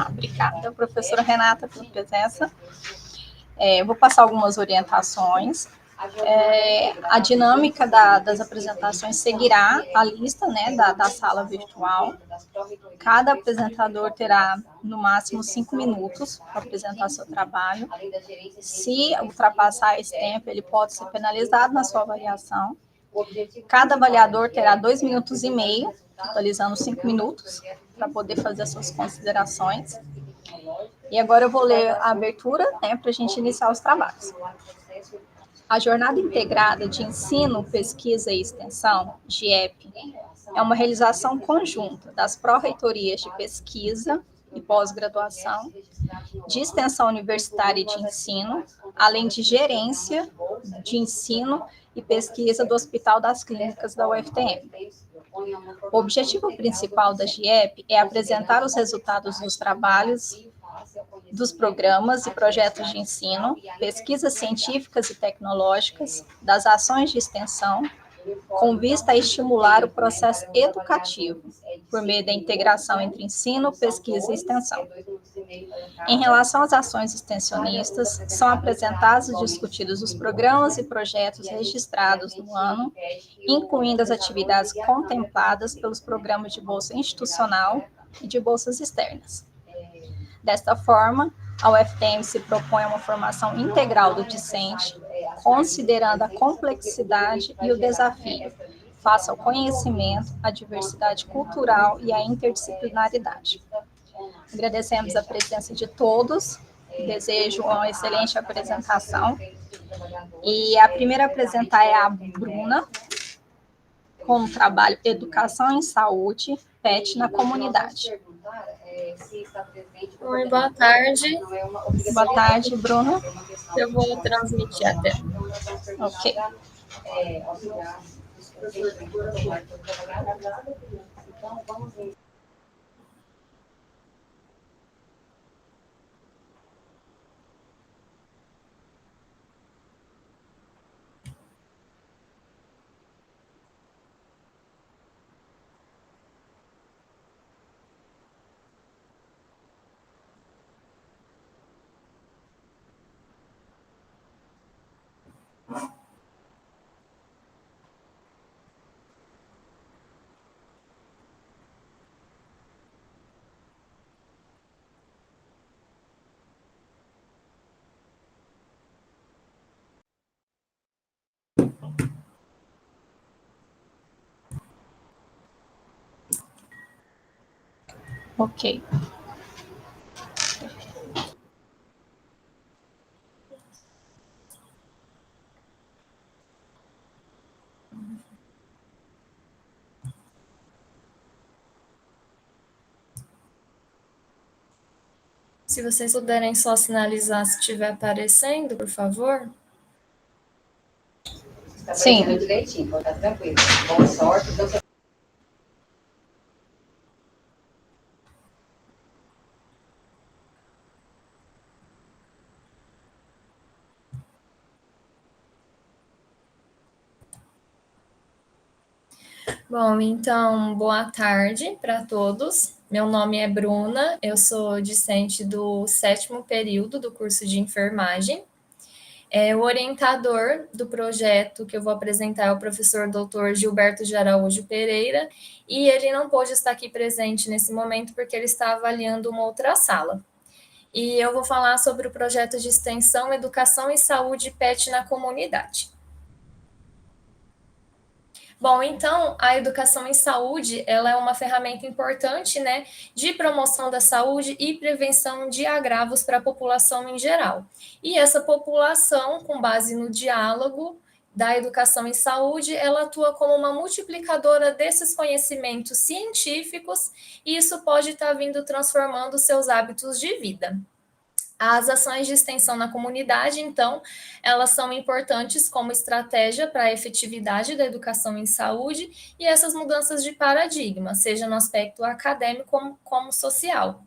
Obrigada, professora Renata, pela presença. Eu vou passar algumas orientações. A dinâmica das apresentações seguirá a lista, né, da sala virtual. Cada apresentador terá, no máximo, 5 minutos para apresentar seu trabalho. Se ultrapassar esse tempo, ele pode ser penalizado na sua avaliação. Cada avaliador terá 2,5 minutos, totalizando 5 minutos, para poder fazer as suas considerações. E agora eu vou ler a abertura, né, para a gente iniciar os trabalhos. A Jornada Integrada de Ensino, Pesquisa e Extensão, GIEP, é uma realização conjunta das pró-reitorias de pesquisa e pós-graduação, de extensão universitária e de ensino, além de gerência de ensino e pesquisa do Hospital das Clínicas da UFTM. O objetivo principal da GIEP é apresentar os resultados dos trabalhos dos programas e projetos de ensino, pesquisas científicas e tecnológicas, das ações de extensão, com vista a estimular o processo educativo, por meio da integração entre ensino, pesquisa e extensão. Em relação às ações extensionistas, são apresentados e discutidos os programas e projetos registrados no ano, incluindo as atividades contempladas pelos programas de bolsa institucional e de bolsas externas. Desta forma, a UFTM se propõe a uma formação integral do discente, considerando a complexidade e o desafio, face ao conhecimento, a diversidade cultural e a interdisciplinaridade. Agradecemos a presença de todos, desejo uma excelente apresentação. E a primeira a apresentar é a Bruna, com o trabalho Educação em Saúde, PET na Comunidade. Oi, boa tarde. Boa tarde, Bruna. Eu vou transmitir a tela. Ok. Ok. Se vocês puderem só sinalizar se estiver aparecendo, por favor. Sim. Direitinho, pode estar tranquilo. Boa sorte. Bom, então, boa tarde para todos. Meu nome é Bruna, eu sou discente do 7º período do curso de enfermagem. O orientador do projeto que eu vou apresentar é o professor Dr. Gilberto de Araújo Pereira, e ele não pôde estar aqui presente nesse momento porque ele está avaliando uma outra sala. E eu vou falar sobre o projeto de extensão, educação e saúde PET na comunidade. Bom, então, a educação em saúde, ela é uma ferramenta importante, né, de promoção da saúde e prevenção de agravos para a população em geral. E essa população, com base no diálogo da educação em saúde, ela atua como uma multiplicadora desses conhecimentos científicos, e isso pode estar vindo transformando seus hábitos de vida. As ações de extensão na comunidade, então, elas são importantes como estratégia para a efetividade da educação em saúde e essas mudanças de paradigma, seja no aspecto acadêmico como social.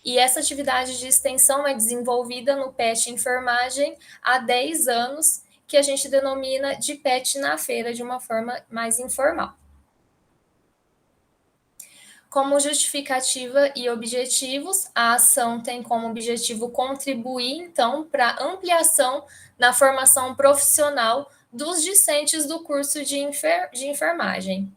E essa atividade de extensão é desenvolvida no PET Enfermagem há 10 anos, que a gente denomina de PET na feira, de uma forma mais informal. Como justificativa e objetivos, a ação tem como objetivo contribuir, então, para a ampliação na formação profissional dos discentes do curso de enfermagem.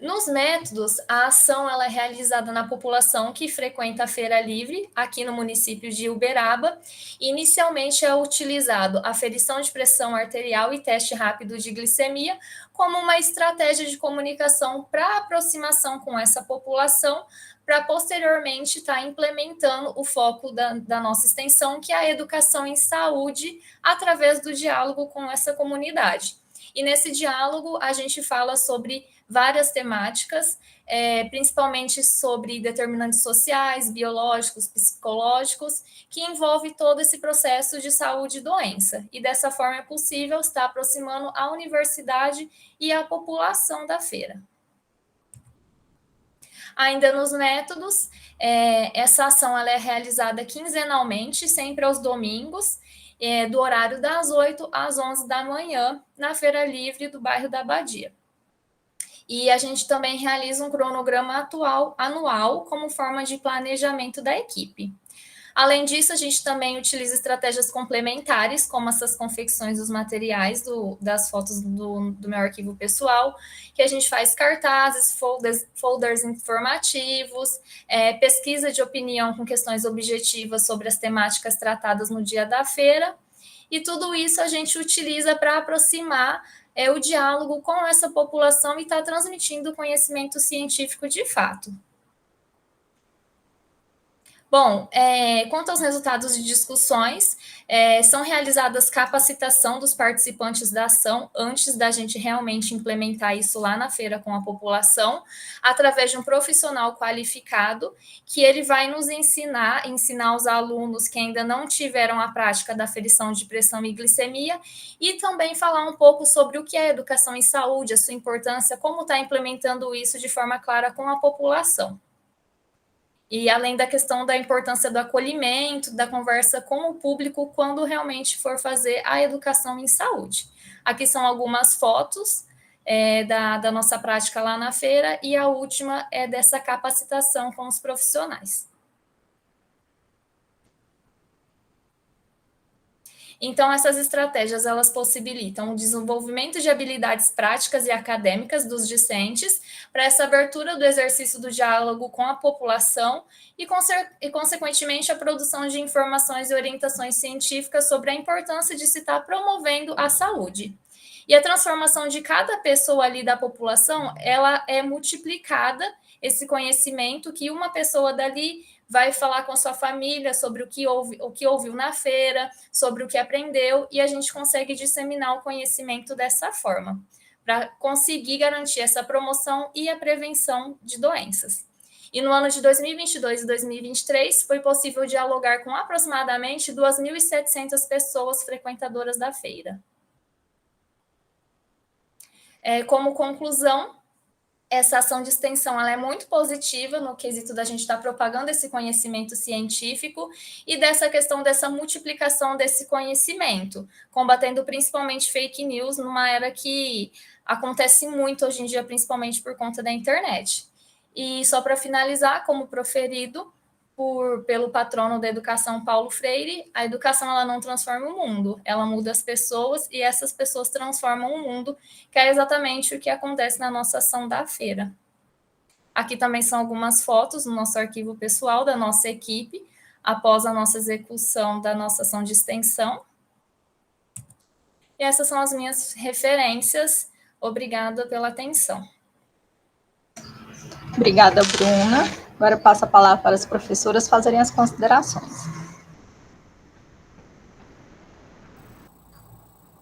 Nos métodos, a ação ela é realizada na população que frequenta a Feira Livre, aqui no município de Uberaba. Inicialmente é utilizado a aferição de pressão arterial e teste rápido de glicemia como uma estratégia de comunicação para aproximação com essa população, para posteriormente estar implementando o foco da nossa extensão, que é a educação em saúde, através do diálogo com essa comunidade. E nesse diálogo a gente fala sobre várias temáticas, principalmente sobre determinantes sociais, biológicos, psicológicos, que envolve todo esse processo de saúde e doença. E dessa forma é possível estar aproximando a universidade e a população da feira. Ainda nos métodos, essa ação ela é realizada quinzenalmente, sempre aos domingos, do horário das 8 às 11 da manhã, na Feira Livre do bairro da Abadia. E a gente também realiza um cronograma anual como forma de planejamento da equipe. Além disso, a gente também utiliza estratégias complementares, como essas confecções dos materiais das fotos do meu arquivo pessoal, que a gente faz cartazes, folders informativos, pesquisa de opinião com questões objetivas sobre as temáticas tratadas no dia da feira, e tudo isso a gente utiliza para aproximar o diálogo com essa população e estar transmitindo conhecimento científico de fato. Bom, quanto aos resultados de discussões, são realizadas capacitação dos participantes da ação antes da gente realmente implementar isso lá na feira com a população, através de um profissional qualificado, que ele vai nos ensinar os alunos que ainda não tiveram a prática da aferição de pressão e glicemia, e também falar um pouco sobre o que é educação em saúde, a sua importância, como está implementando isso de forma clara com a população. E além da questão da importância do acolhimento, da conversa com o público quando realmente for fazer a educação em saúde. Aqui são algumas fotos da nossa prática lá na feira, e a última é dessa capacitação com os profissionais. Então, essas estratégias, elas possibilitam o desenvolvimento de habilidades práticas e acadêmicas dos discentes para essa abertura do exercício do diálogo com a população e, consequentemente, a produção de informações e orientações científicas sobre a importância de se estar promovendo a saúde. E a transformação de cada pessoa ali da população, ela é multiplicada, esse conhecimento que uma pessoa dali vai falar com a sua família sobre o que ouviu na feira, sobre o que aprendeu, e a gente consegue disseminar o conhecimento dessa forma, para conseguir garantir essa promoção e a prevenção de doenças. E no ano de 2022 e 2023, foi possível dialogar com aproximadamente 2.700 pessoas frequentadoras da feira. Como conclusão, essa ação de extensão ela é muito positiva no quesito da gente estar propagando esse conhecimento científico e dessa questão dessa multiplicação desse conhecimento, combatendo principalmente fake news numa era que acontece muito hoje em dia, principalmente por conta da internet. E só para finalizar, como proferido pelo patrono da educação, Paulo Freire, a educação ela não transforma o mundo, ela muda as pessoas e essas pessoas transformam o mundo, que é exatamente o que acontece na nossa ação da feira. Aqui também são algumas fotos no nosso arquivo pessoal da nossa equipe, após a nossa execução da nossa ação de extensão. E essas são as minhas referências. Obrigada pela atenção. Obrigada, Bruna. Agora eu passo a palavra para as professoras fazerem as considerações.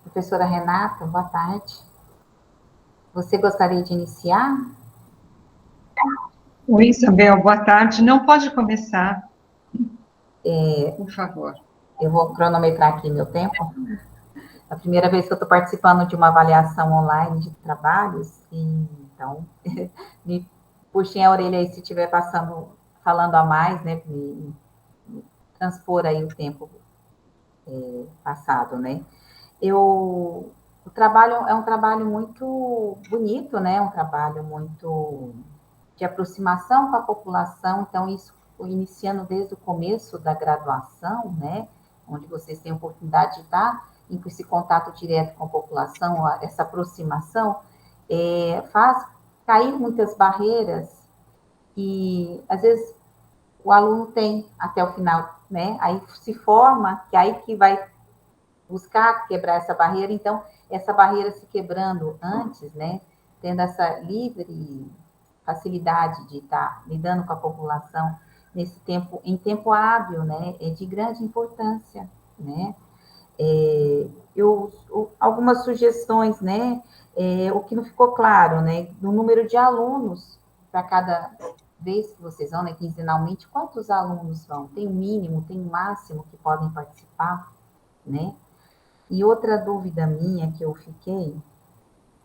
Professora Renata, boa tarde. Você gostaria de iniciar? Oi, Isabel, boa tarde. Não pode começar, por favor. Eu vou cronometrar aqui meu tempo. É a primeira vez que eu estou participando de uma avaliação online de trabalhos, então, me puxem a orelha aí se estiver falando a mais, né, me transpor aí o tempo passado, né. Eu O trabalho é um trabalho muito bonito, né? Um trabalho muito de aproximação com a população, então isso iniciando desde o começo da graduação, né? Onde vocês têm a oportunidade de estar em esse contato direto com a população, essa aproximação, faz cair muitas barreiras que, às vezes, o aluno tem até o final, né? Aí se forma, que aí que vai buscar quebrar essa barreira. Então, essa barreira se quebrando antes, né? Tendo essa livre facilidade de estar lidando com a população nesse tempo, em tempo hábil, né? É de grande importância, né? Algumas sugestões, né? O que não ficou claro, né? No número de alunos para cada vez que vocês vão, né? Quinzenalmente, quantos alunos vão? Tem um mínimo, tem um máximo que podem participar, né? E outra dúvida minha que eu fiquei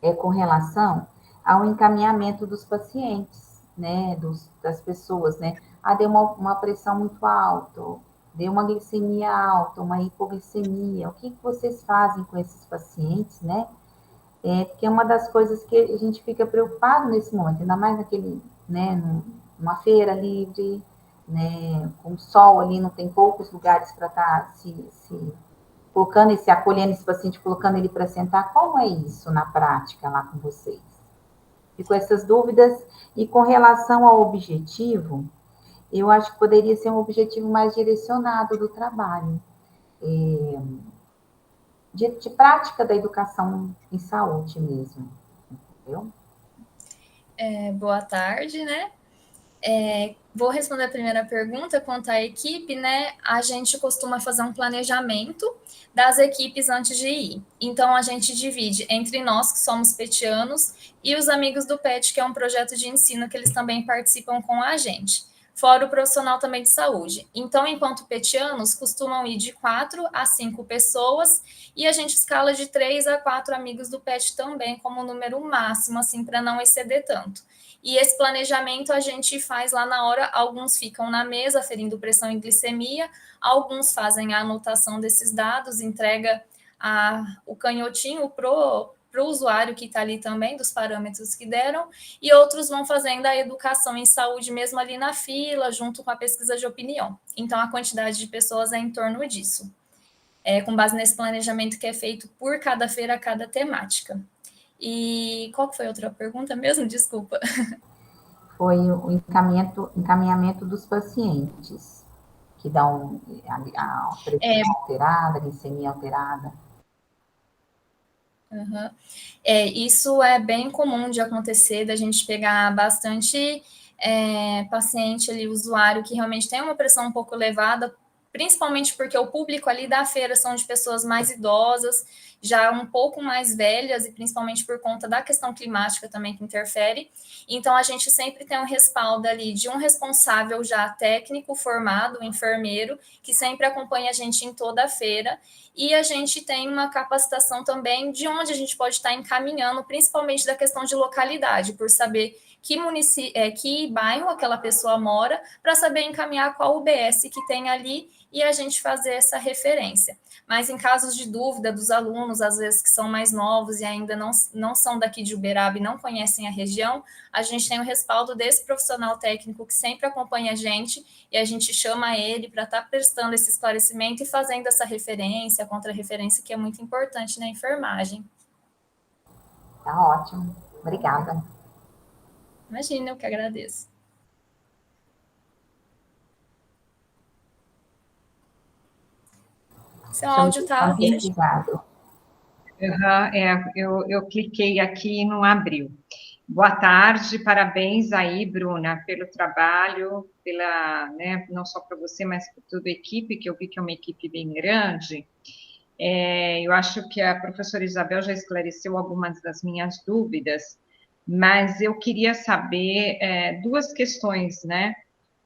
é com relação ao encaminhamento dos pacientes, né? Das pessoas, né? Deu uma pressão muito alta, deu uma glicemia alta, uma hipoglicemia. O que vocês fazem com esses pacientes, né? Porque é uma das coisas que a gente fica preocupado nesse momento, ainda mais naquele, né? Numa feira livre, né? Com sol ali, não tem poucos lugares para estar se colocando acolhendo esse paciente, colocando ele para sentar. Como é isso na prática lá com vocês? E com essas dúvidas, e com relação ao objetivo, eu acho que poderia ser um objetivo mais direcionado do trabalho, de prática da educação em saúde mesmo, entendeu? Boa tarde, né? Vou responder a primeira pergunta quanto à equipe, né? A gente costuma fazer um planejamento das equipes antes de ir. Então, a gente divide entre nós, que somos petianos, e os amigos do PET, que é um projeto de ensino que eles também participam com a gente. Fora o profissional também de saúde. Então, enquanto petianos, costumam ir de 4 a 5 pessoas, e a gente escala de 3 a 4 amigos do PET também, como número máximo, assim, para não exceder tanto. E esse planejamento a gente faz lá na hora, alguns ficam na mesa ferindo pressão e glicemia, alguns fazem a anotação desses dados, entrega o canhotinho pro usuário que está ali também, dos parâmetros que deram, e outros vão fazendo a educação em saúde mesmo ali na fila, junto com a pesquisa de opinião. Então, a quantidade de pessoas é em torno disso, com base nesse planejamento que é feito por cada feira, cada temática. E qual que foi a outra pergunta mesmo? Desculpa. Foi o encaminhamento dos pacientes, que dão a pressão alterada, a glicemia alterada. Uhum. Isso é bem comum de acontecer, da gente pegar bastante paciente ali, usuário, que realmente tem uma pressão um pouco elevada, principalmente porque o público ali da feira são de pessoas mais idosas, já um pouco mais velhas, e principalmente por conta da questão climática também que interfere. Então, a gente sempre tem um respaldo ali de um responsável já técnico, formado, um enfermeiro, que sempre acompanha a gente em toda a feira, e a gente tem uma capacitação também de onde a gente pode estar encaminhando, principalmente da questão de localidade, por saber que bairro aquela pessoa mora, para saber encaminhar qual UBS que tem ali e a gente fazer essa referência. Mas em casos de dúvida dos alunos, às vezes que são mais novos e ainda não são daqui de Uberaba e não conhecem a região, a gente tem o respaldo desse profissional técnico que sempre acompanha a gente, e a gente chama ele para estar prestando esse esclarecimento e fazendo essa referência, contra-referência, que é muito importante na enfermagem. Tá ótimo. Obrigada. Imagina, eu que agradeço. Seu áudio está desligado. Eu cliquei aqui e não abriu. Boa tarde, parabéns aí, Bruna, pelo trabalho, né, não só para você, mas para toda a equipe, que eu vi que é uma equipe bem grande. Eu acho que a professora Isabel já esclareceu algumas das minhas dúvidas, mas eu queria saber duas questões, né,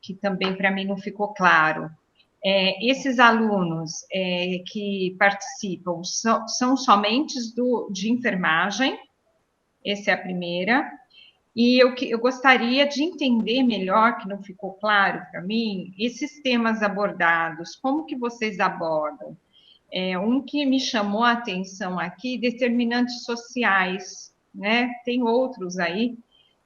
que também para mim não ficou claro. Esses alunos que participam são somente de enfermagem? Essa é a primeira. E eu gostaria de entender melhor, que não ficou claro para mim, esses temas abordados, como que vocês abordam? Um que me chamou a atenção aqui, determinantes sociais, né? Tem outros aí,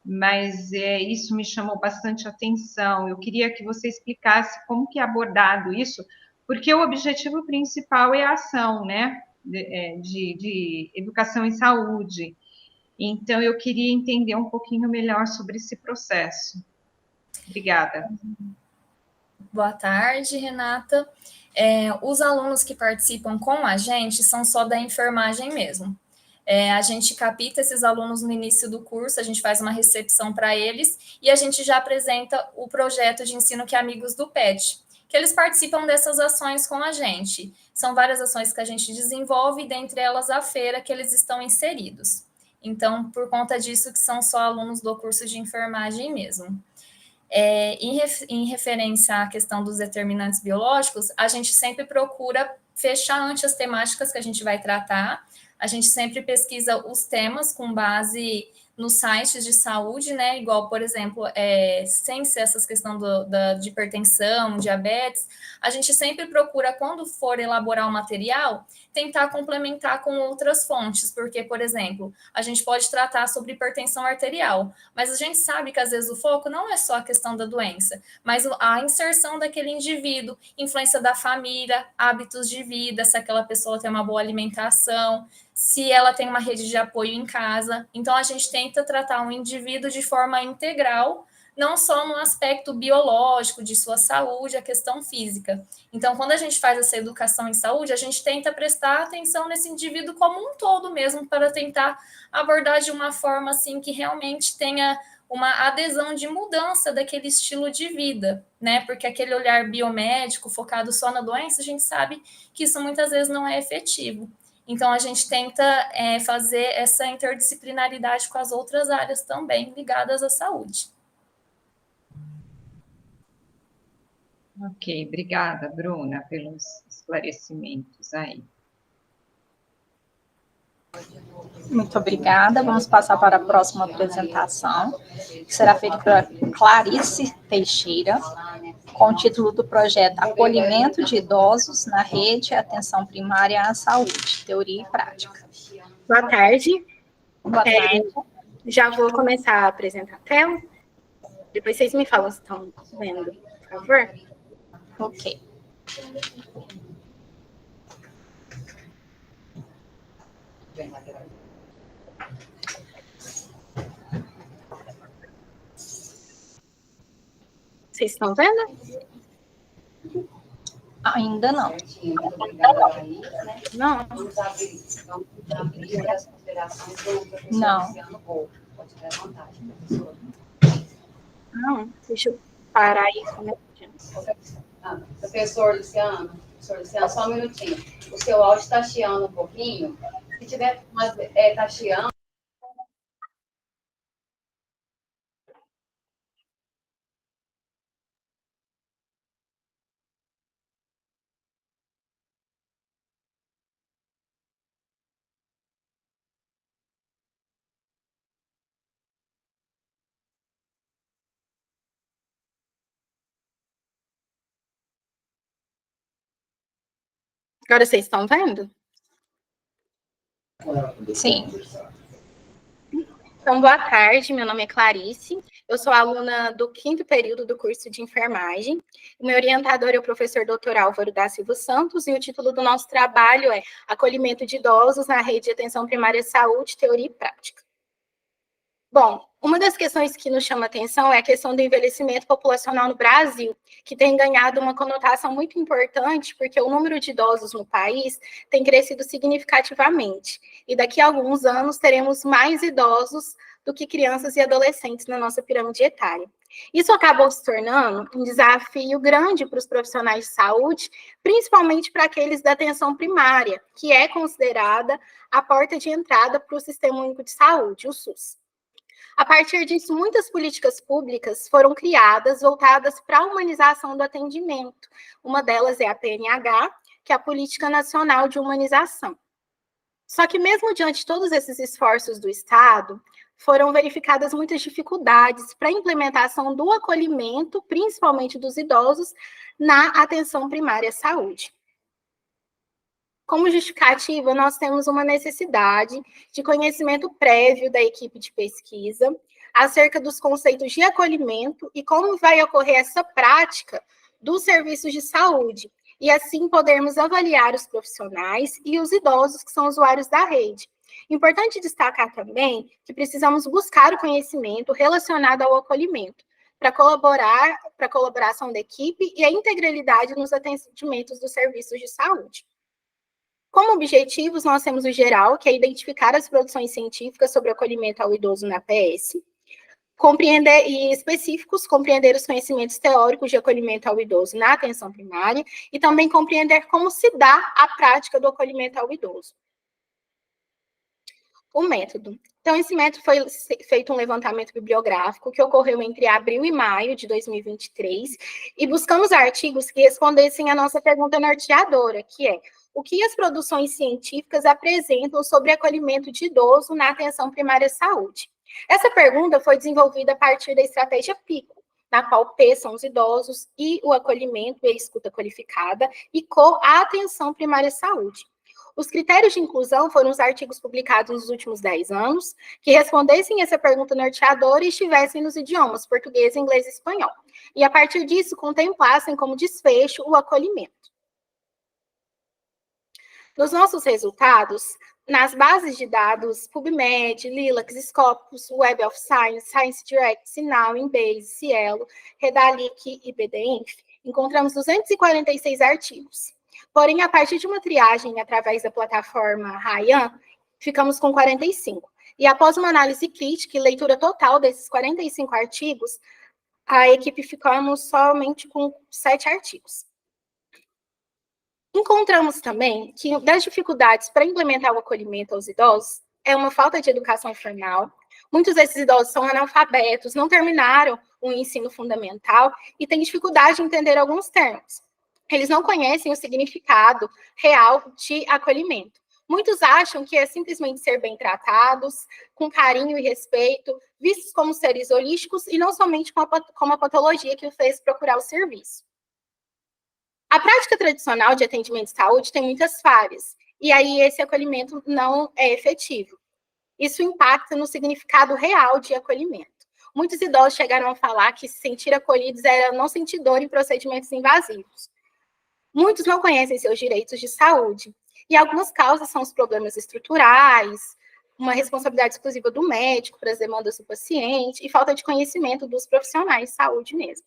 mas isso me chamou bastante atenção. Eu queria que você explicasse como que é abordado isso, porque o objetivo principal é a ação, né? De educação e saúde. Então, eu queria entender um pouquinho melhor sobre esse processo. Obrigada. Boa tarde, Renata. Os alunos que participam com a gente são só da enfermagem mesmo. A gente capta esses alunos no início do curso, a gente faz uma recepção para eles e a gente já apresenta o projeto de ensino que é Amigos do PET, que eles participam dessas ações com a gente. São várias ações que a gente desenvolve, dentre elas a feira que eles estão inseridos. Então, por conta disso, que são só alunos do curso de enfermagem mesmo. Em referência à questão dos determinantes biológicos, a gente sempre procura fechar antes as temáticas que a gente vai tratar, a gente sempre pesquisa os temas com base nos sites de saúde, né, igual, por exemplo, sem ser essas questões de hipertensão, diabetes, a gente sempre procura, quando for elaborar o material, tentar complementar com outras fontes, porque, por exemplo, a gente pode tratar sobre hipertensão arterial, mas a gente sabe que, às vezes, o foco não é só a questão da doença, mas a inserção daquele indivíduo, influência da família, hábitos de vida, se aquela pessoa tem uma boa alimentação, se ela tem uma rede de apoio em casa. Então, a gente tenta tratar um indivíduo de forma integral, não só no aspecto biológico de sua saúde, a questão física. Então, quando a gente faz essa educação em saúde, a gente tenta prestar atenção nesse indivíduo como um todo mesmo, para tentar abordar de uma forma assim que realmente tenha uma adesão de mudança daquele estilo de vida, né? Porque aquele olhar biomédico focado só na doença, a gente sabe que isso muitas vezes não é efetivo. Então, a gente tenta fazer essa interdisciplinaridade com as outras áreas também ligadas à saúde. Ok, obrigada, Bruna, pelos esclarecimentos aí. Muito obrigada. Vamos passar para a próxima apresentação, que será feita por Clarice Teixeira, com o título do projeto Acolhimento de Idosos na Rede Atenção Primária à Saúde, Teoria e Prática. Boa tarde. Boa tarde. Já vou começar a apresentar a tela. Depois vocês me falam se estão vendo, por favor. Ok. Vocês estão vendo? Ainda não. Não. Não. Não. Deixa eu parar aí. Professor Luciano, só um minutinho. O seu áudio está chiando um pouquinho. Se tiver tá chiando. Agora vocês estão vendo? Sim. Então, boa tarde, meu nome é Clarice, eu sou aluna do 5º período do curso de enfermagem, o meu orientador é o professor Dr. Álvaro da Silva Santos, e o título do nosso trabalho é Acolhimento de Idosos na Rede de Atenção Primária à Saúde, Teoria e Prática. Bom, uma das questões que nos chama a atenção é a questão do envelhecimento populacional no Brasil, que tem ganhado uma conotação muito importante, porque o número de idosos no país tem crescido significativamente. E daqui a alguns anos teremos mais idosos do que crianças e adolescentes na nossa pirâmide etária. Isso acabou se tornando um desafio grande para os profissionais de saúde, principalmente para aqueles da atenção primária, que é considerada a porta de entrada para o Sistema Único de Saúde, o SUS. A partir disso, muitas políticas públicas foram criadas voltadas para a humanização do atendimento. Uma delas é a PNH, que é a Política Nacional de Humanização. Só que mesmo diante de todos esses esforços do Estado, foram verificadas muitas dificuldades para a implementação do acolhimento, principalmente dos idosos, na atenção primária à saúde. Como justificativa, nós temos uma necessidade de conhecimento prévio da equipe de pesquisa acerca dos conceitos de acolhimento e como vai ocorrer essa prática dos serviços de saúde, e assim podermos avaliar os profissionais e os idosos que são usuários da rede. Importante destacar também que precisamos buscar o conhecimento relacionado ao acolhimento, para a colaboração da equipe e a integralidade nos atendimentos dos serviços de saúde. Como objetivos, nós temos o geral, que é identificar as produções científicas sobre o acolhimento ao idoso na PS, compreender, e específicos, compreender os conhecimentos teóricos de acolhimento ao idoso na atenção primária, e também compreender como se dá a prática do acolhimento ao idoso. O método. Então, esse método foi feito um levantamento bibliográfico que ocorreu entre abril e maio de 2023, e buscamos artigos que respondessem à nossa pergunta norteadora, que é: o que as produções científicas apresentam sobre acolhimento de idoso na atenção primária à saúde? Essa pergunta foi desenvolvida a partir da estratégia PICO, na qual P são os idosos, I o acolhimento e a escuta qualificada, e CO a atenção primária à saúde. Os critérios de inclusão foram os artigos publicados nos últimos 10 anos, que respondessem essa pergunta norteadora e estivessem nos idiomas português, inglês e espanhol. E, a partir disso, contemplassem como desfecho o acolhimento. Nos nossos resultados, nas bases de dados PubMed, Lilacs, Scopus, Web of Science, ScienceDirect, Sinal, Embase, Cielo, Redalic e BDInf, encontramos 246 artigos. Porém, a partir de uma triagem através da plataforma Ryan, ficamos com 45. E após uma análise crítica e leitura total desses 45 artigos, a equipe ficamos somente com 7 artigos. Encontramos também que das dificuldades para implementar o acolhimento aos idosos é uma falta de educação formal. Muitos desses idosos são analfabetos, não terminaram o ensino fundamental e têm dificuldade de entender alguns termos. Eles não conhecem o significado real de acolhimento. Muitos acham que é simplesmente ser bem tratados, com carinho e respeito, vistos como seres holísticos e não somente como a patologia que o fez procurar o serviço. A prática tradicional de atendimento de saúde tem muitas falhas, e aí esse acolhimento não é efetivo. Isso impacta no significado real de acolhimento. Muitos idosos chegaram a falar que se sentir acolhidos era não sentir dor em procedimentos invasivos. Muitos não conhecem seus direitos de saúde, e algumas causas são os problemas estruturais, uma responsabilidade exclusiva do médico para as demandas do paciente, e falta de conhecimento dos profissionais de saúde mesmo.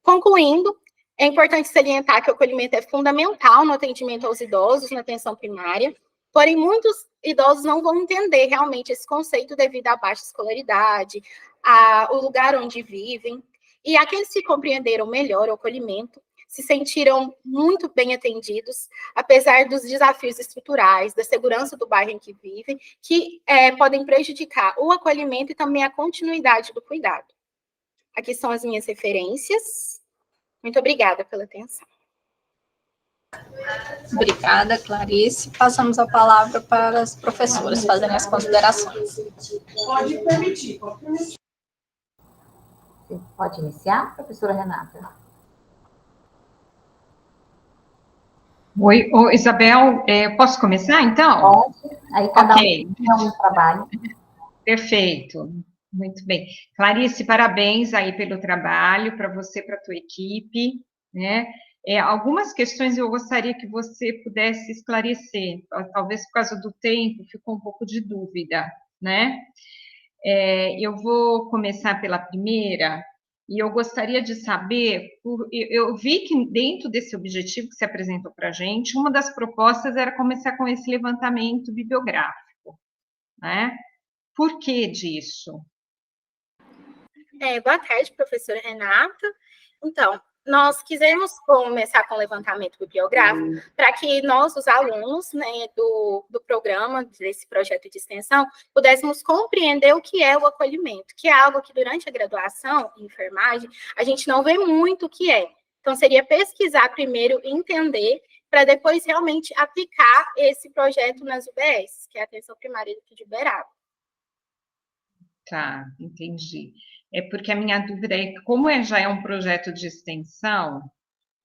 Concluindo, é importante salientar que o acolhimento é fundamental no atendimento aos idosos na atenção primária, porém muitos idosos não vão entender realmente esse conceito devido à baixa escolaridade, ao lugar onde vivem, e aqueles que compreenderam melhor o acolhimento se sentiram muito bem atendidos, apesar dos desafios estruturais, da segurança do bairro em que vivem, que podem prejudicar o acolhimento e também a continuidade do cuidado. Aqui são as minhas referências. Muito obrigada pela atenção. Obrigada, Clarice. Passamos a palavra para as professoras fazerem as considerações. Pode permitir, pode permitir. Você pode iniciar, professora Renata? Oi, Isabel, posso começar, então? Pode. Aí cada um tem um trabalho. Perfeito, muito bem. Clarice, parabéns aí pelo trabalho, para você, para a tua equipe, né? Algumas questões eu gostaria que você pudesse esclarecer, talvez por causa do tempo, ficou um pouco de dúvida, né? Eu vou começar pela primeira, e eu gostaria de saber, eu vi que dentro desse objetivo que você apresentou para a gente, uma das propostas era começar com esse levantamento bibliográfico, né? Por que disso? Boa tarde, professora Renata. Então, nós quisemos começar com o levantamento bibliográfico para que nós, os alunos, né, do programa, desse projeto de extensão, pudéssemos compreender o que é o acolhimento, que é algo que durante a graduação em enfermagem a gente não vê muito o que é. Então, seria pesquisar primeiro, entender, para depois realmente aplicar esse projeto nas UBS, que é a atenção primária aqui de Uberaba. Tá, entendi. É porque a minha dúvida é, como já é um projeto de extensão,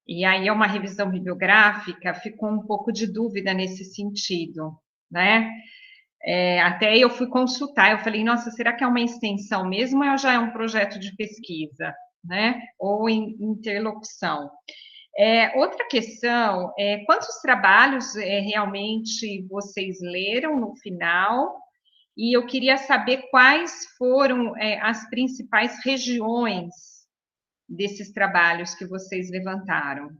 E aí é uma revisão bibliográfica, ficou um pouco de dúvida nesse sentido, né? Até eu fui consultar, eu falei, nossa, será que é uma extensão mesmo ou já é um projeto de pesquisa, né? Ou interlocução? Outra questão é quantos trabalhos realmente vocês leram no final? E eu queria saber quais foram as principais regiões desses trabalhos que vocês levantaram,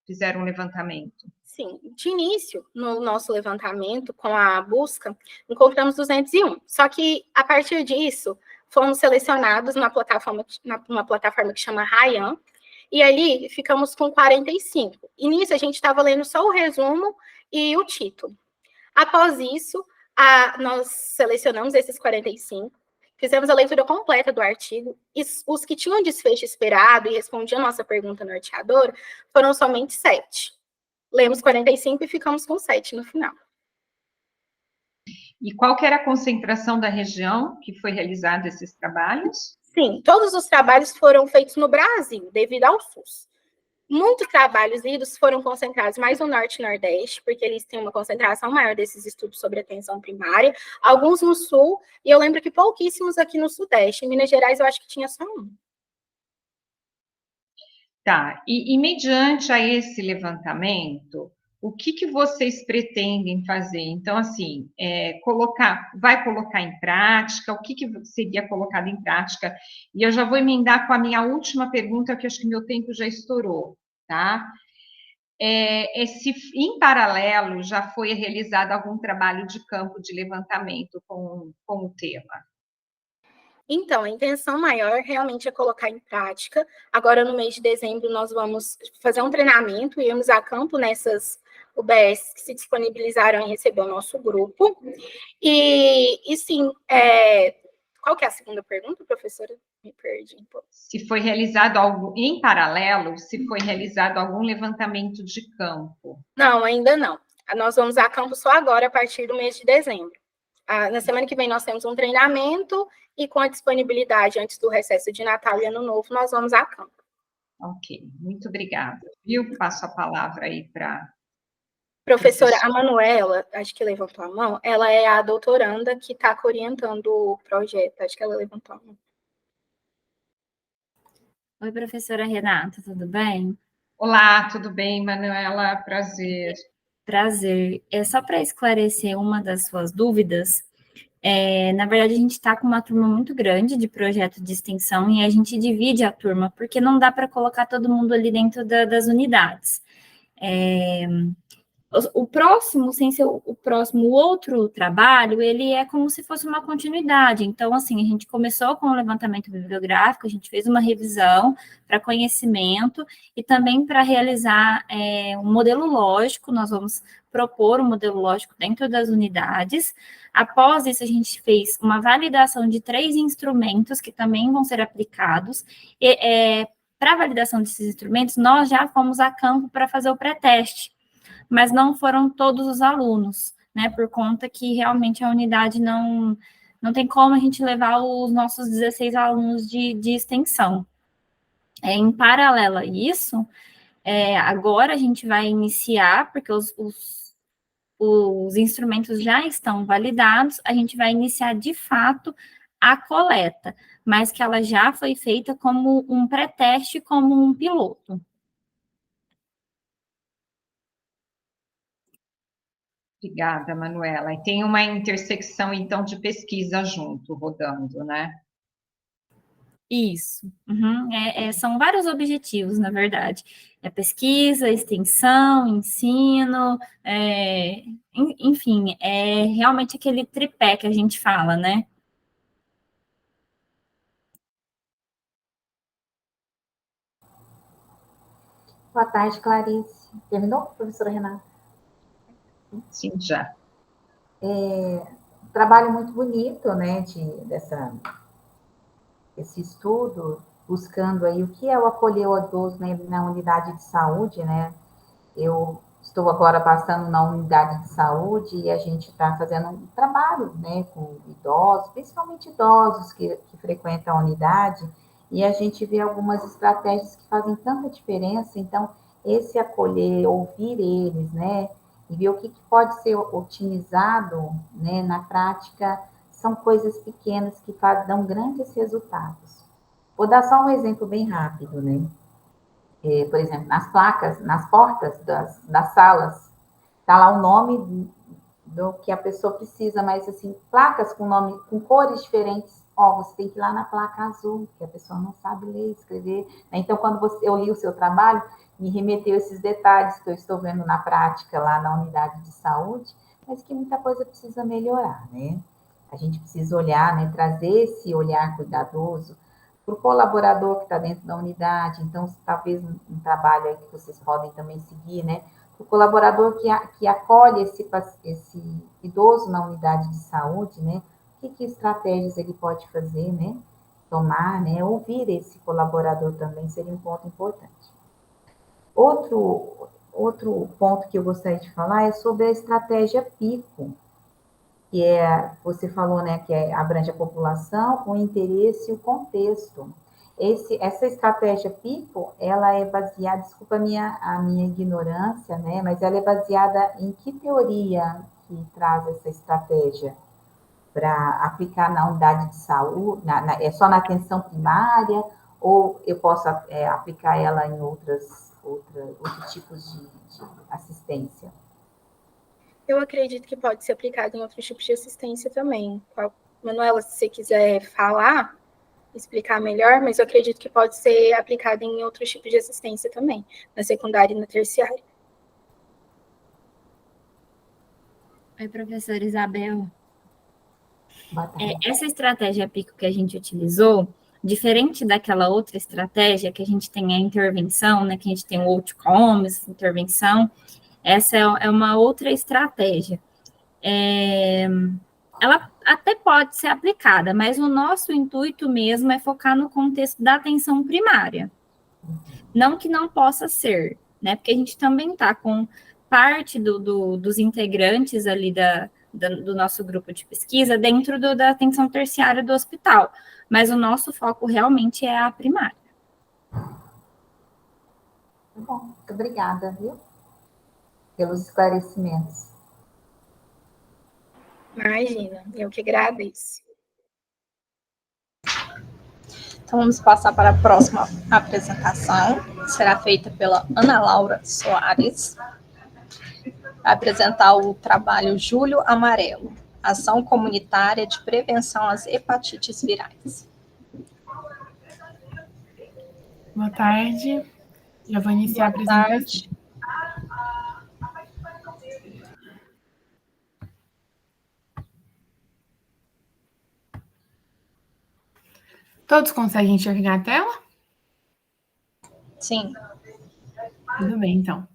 fizeram um levantamento. Sim, de início, no nosso levantamento, com a busca, encontramos 201. Só que, a partir disso, fomos selecionados numa plataforma que chama Ryan, e ali ficamos com 45. E nisso, a gente estava lendo só o resumo e o título. Após isso, nós selecionamos esses 45, fizemos a leitura completa do artigo, e os que tinham desfecho esperado e respondiam a nossa pergunta norteadora foram somente 7. Lemos 45 e ficamos com 7 no final. E qual que era a concentração da região que foi realizado esses trabalhos? Sim, todos os trabalhos foram feitos no Brasil, devido ao SUS. Muitos trabalhos lidos foram concentrados mais no Norte e Nordeste, porque eles têm uma concentração maior desses estudos sobre atenção primária, alguns no Sul, e eu lembro que pouquíssimos aqui no Sudeste. Em Minas Gerais, eu acho que tinha só um. Tá, e mediante a esse levantamento, o que vocês pretendem fazer? Então, assim, vai colocar em prática, o que seria colocado em prática? E eu já vou emendar com a minha última pergunta, que acho que meu tempo já estourou, tá? Se em paralelo já foi realizado algum trabalho de campo de levantamento com o tema? Então, a intenção maior realmente é colocar em prática. Agora, no mês de dezembro, nós vamos fazer um treinamento, iremos a campo nessas UBS que se disponibilizaram em receber o nosso grupo. E sim, qual que é a segunda pergunta, professora? Me perdi um pouco. Se foi realizado algo em paralelo, se foi realizado algum levantamento de campo? Não, ainda não. Nós vamos a campo só agora, a partir do mês de dezembro. Na semana que vem, nós temos um treinamento e com a disponibilidade antes do recesso de Natal e Ano Novo, nós vamos a campo. Ok, muito obrigada. Eu passo a palavra aí para... Professora, a Manuela, acho que levantou a mão, ela é a doutoranda que está orientando o projeto, acho que ela levantou a mão. Oi, professora Renata, tudo bem? Olá, tudo bem, Manuela? Prazer. Prazer. Só para esclarecer uma das suas dúvidas, na verdade, a gente está com uma turma muito grande de projeto de extensão e a gente divide a turma, porque não dá para colocar todo mundo ali dentro das unidades. O próximo, sem ser o próximo, o outro trabalho, ele é como se fosse uma continuidade. Então, assim, a gente começou com o levantamento bibliográfico, a gente fez uma revisão para conhecimento e também para realizar um modelo lógico, nós vamos propor um modelo lógico dentro das unidades. Após isso, a gente fez uma validação de 3 instrumentos que também vão ser aplicados. Para a validação desses instrumentos, nós já fomos a campo para fazer o pré-teste, mas não foram todos os alunos, né, por conta que realmente a unidade não tem como a gente levar os nossos 16 alunos de extensão. Em paralelo a isso, agora a gente vai iniciar, porque os instrumentos já estão validados, a gente vai iniciar de fato a coleta, mas que ela já foi feita como um pré-teste, como um piloto. Obrigada, Manuela. E tem uma intersecção, então, de pesquisa junto, rodando, né? Isso. Uhum. São vários objetivos, na verdade. Pesquisa, extensão, ensino, enfim, é realmente aquele tripé que a gente fala, né? Boa tarde, Clarice. Terminou, professora Renata? Sim, já. Trabalho muito bonito, né, esse estudo, buscando aí o que é o acolher o idoso, né, na unidade de saúde, né. Eu estou agora passando na unidade de saúde e a gente está fazendo um trabalho, né, com idosos, principalmente idosos que frequentam a unidade, e a gente vê algumas estratégias que fazem tanta diferença. Então, esse acolher, ouvir eles, né, e ver o que pode ser otimizado, né, na prática, são coisas pequenas que dão grandes resultados. Vou dar só um exemplo bem rápido, né? Por exemplo, nas placas, nas portas das salas, está lá o nome do que a pessoa precisa, mas assim, placas com nome, com cores diferentes, você tem que ir lá na placa azul, que a pessoa não sabe ler, escrever, né? Então, quando eu li o seu trabalho, me remeteu esses detalhes que eu estou vendo na prática lá na unidade de saúde, mas que muita coisa precisa melhorar, né? A gente precisa olhar, né, trazer esse olhar cuidadoso para o colaborador que está dentro da unidade. Então, talvez um trabalho aí que vocês podem também seguir, né? O colaborador que acolhe esse idoso na unidade de saúde, né? Que estratégias ele pode fazer, né? Tomar, né? Ouvir esse colaborador também seria um ponto importante. Outro ponto que eu gostaria de falar é sobre a estratégia PICO, que você falou, né, que abrange a população, o interesse e o contexto. Essa estratégia PICO, ela é baseada, desculpa a minha ignorância, né, mas ela é baseada em que teoria que traz essa estratégia para aplicar na unidade de saúde, é só na atenção primária, ou eu posso aplicar ela em outros tipos de assistência? Eu acredito que pode ser aplicado em outros tipos de assistência também. Manuela, se você quiser falar, explicar melhor, mas eu acredito que pode ser aplicado em outros tipos de assistência também, na secundária e na terciária. Oi, professora Isabel. Essa estratégia PICO que a gente utilizou, diferente daquela outra estratégia que a gente tem a intervenção, né, que a gente tem o outcomes, intervenção, essa é uma outra estratégia. Ela até pode ser aplicada, mas o nosso intuito mesmo é focar no contexto da atenção primária. Não que não possa ser, né? Porque a gente também está com parte dos integrantes ali do nosso grupo de pesquisa dentro da atenção terciária do hospital, mas o nosso foco realmente é a primária. Bom, muito obrigada, viu? Pelos esclarecimentos. Imagina, eu que agradeço. Então, vamos passar para a próxima apresentação. Será feita pela Ana Laura Soares. Vai apresentar o trabalho Julho Amarelo, Ação Comunitária de Prevenção às Hepatites Virais. Boa tarde. Já vou iniciar a apresentação. Todos conseguem enxergar a tela? Sim. Tudo bem, então.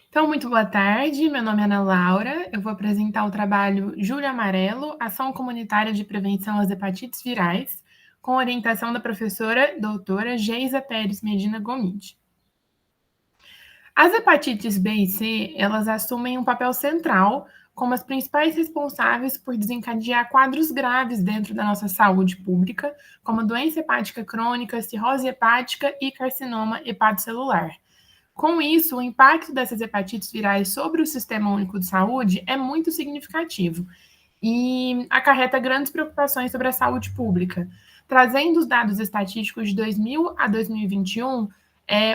Então, muito boa tarde. Meu nome é Ana Laura. Eu vou apresentar o trabalho Julho Amarelo, Ação Comunitária de Prevenção às Hepatites Virais, com orientação da professora doutora Geisa Pérez Medina Gomide. As hepatites B e C, elas assumem um papel central como as principais responsáveis por desencadear quadros graves dentro da nossa saúde pública, como doença hepática crônica, cirrose hepática e carcinoma hepatocelular. Com isso, o impacto dessas hepatites virais sobre o Sistema Único de Saúde é muito significativo e acarreta grandes preocupações sobre a saúde pública. Trazendo os dados estatísticos de 2000 a 2021,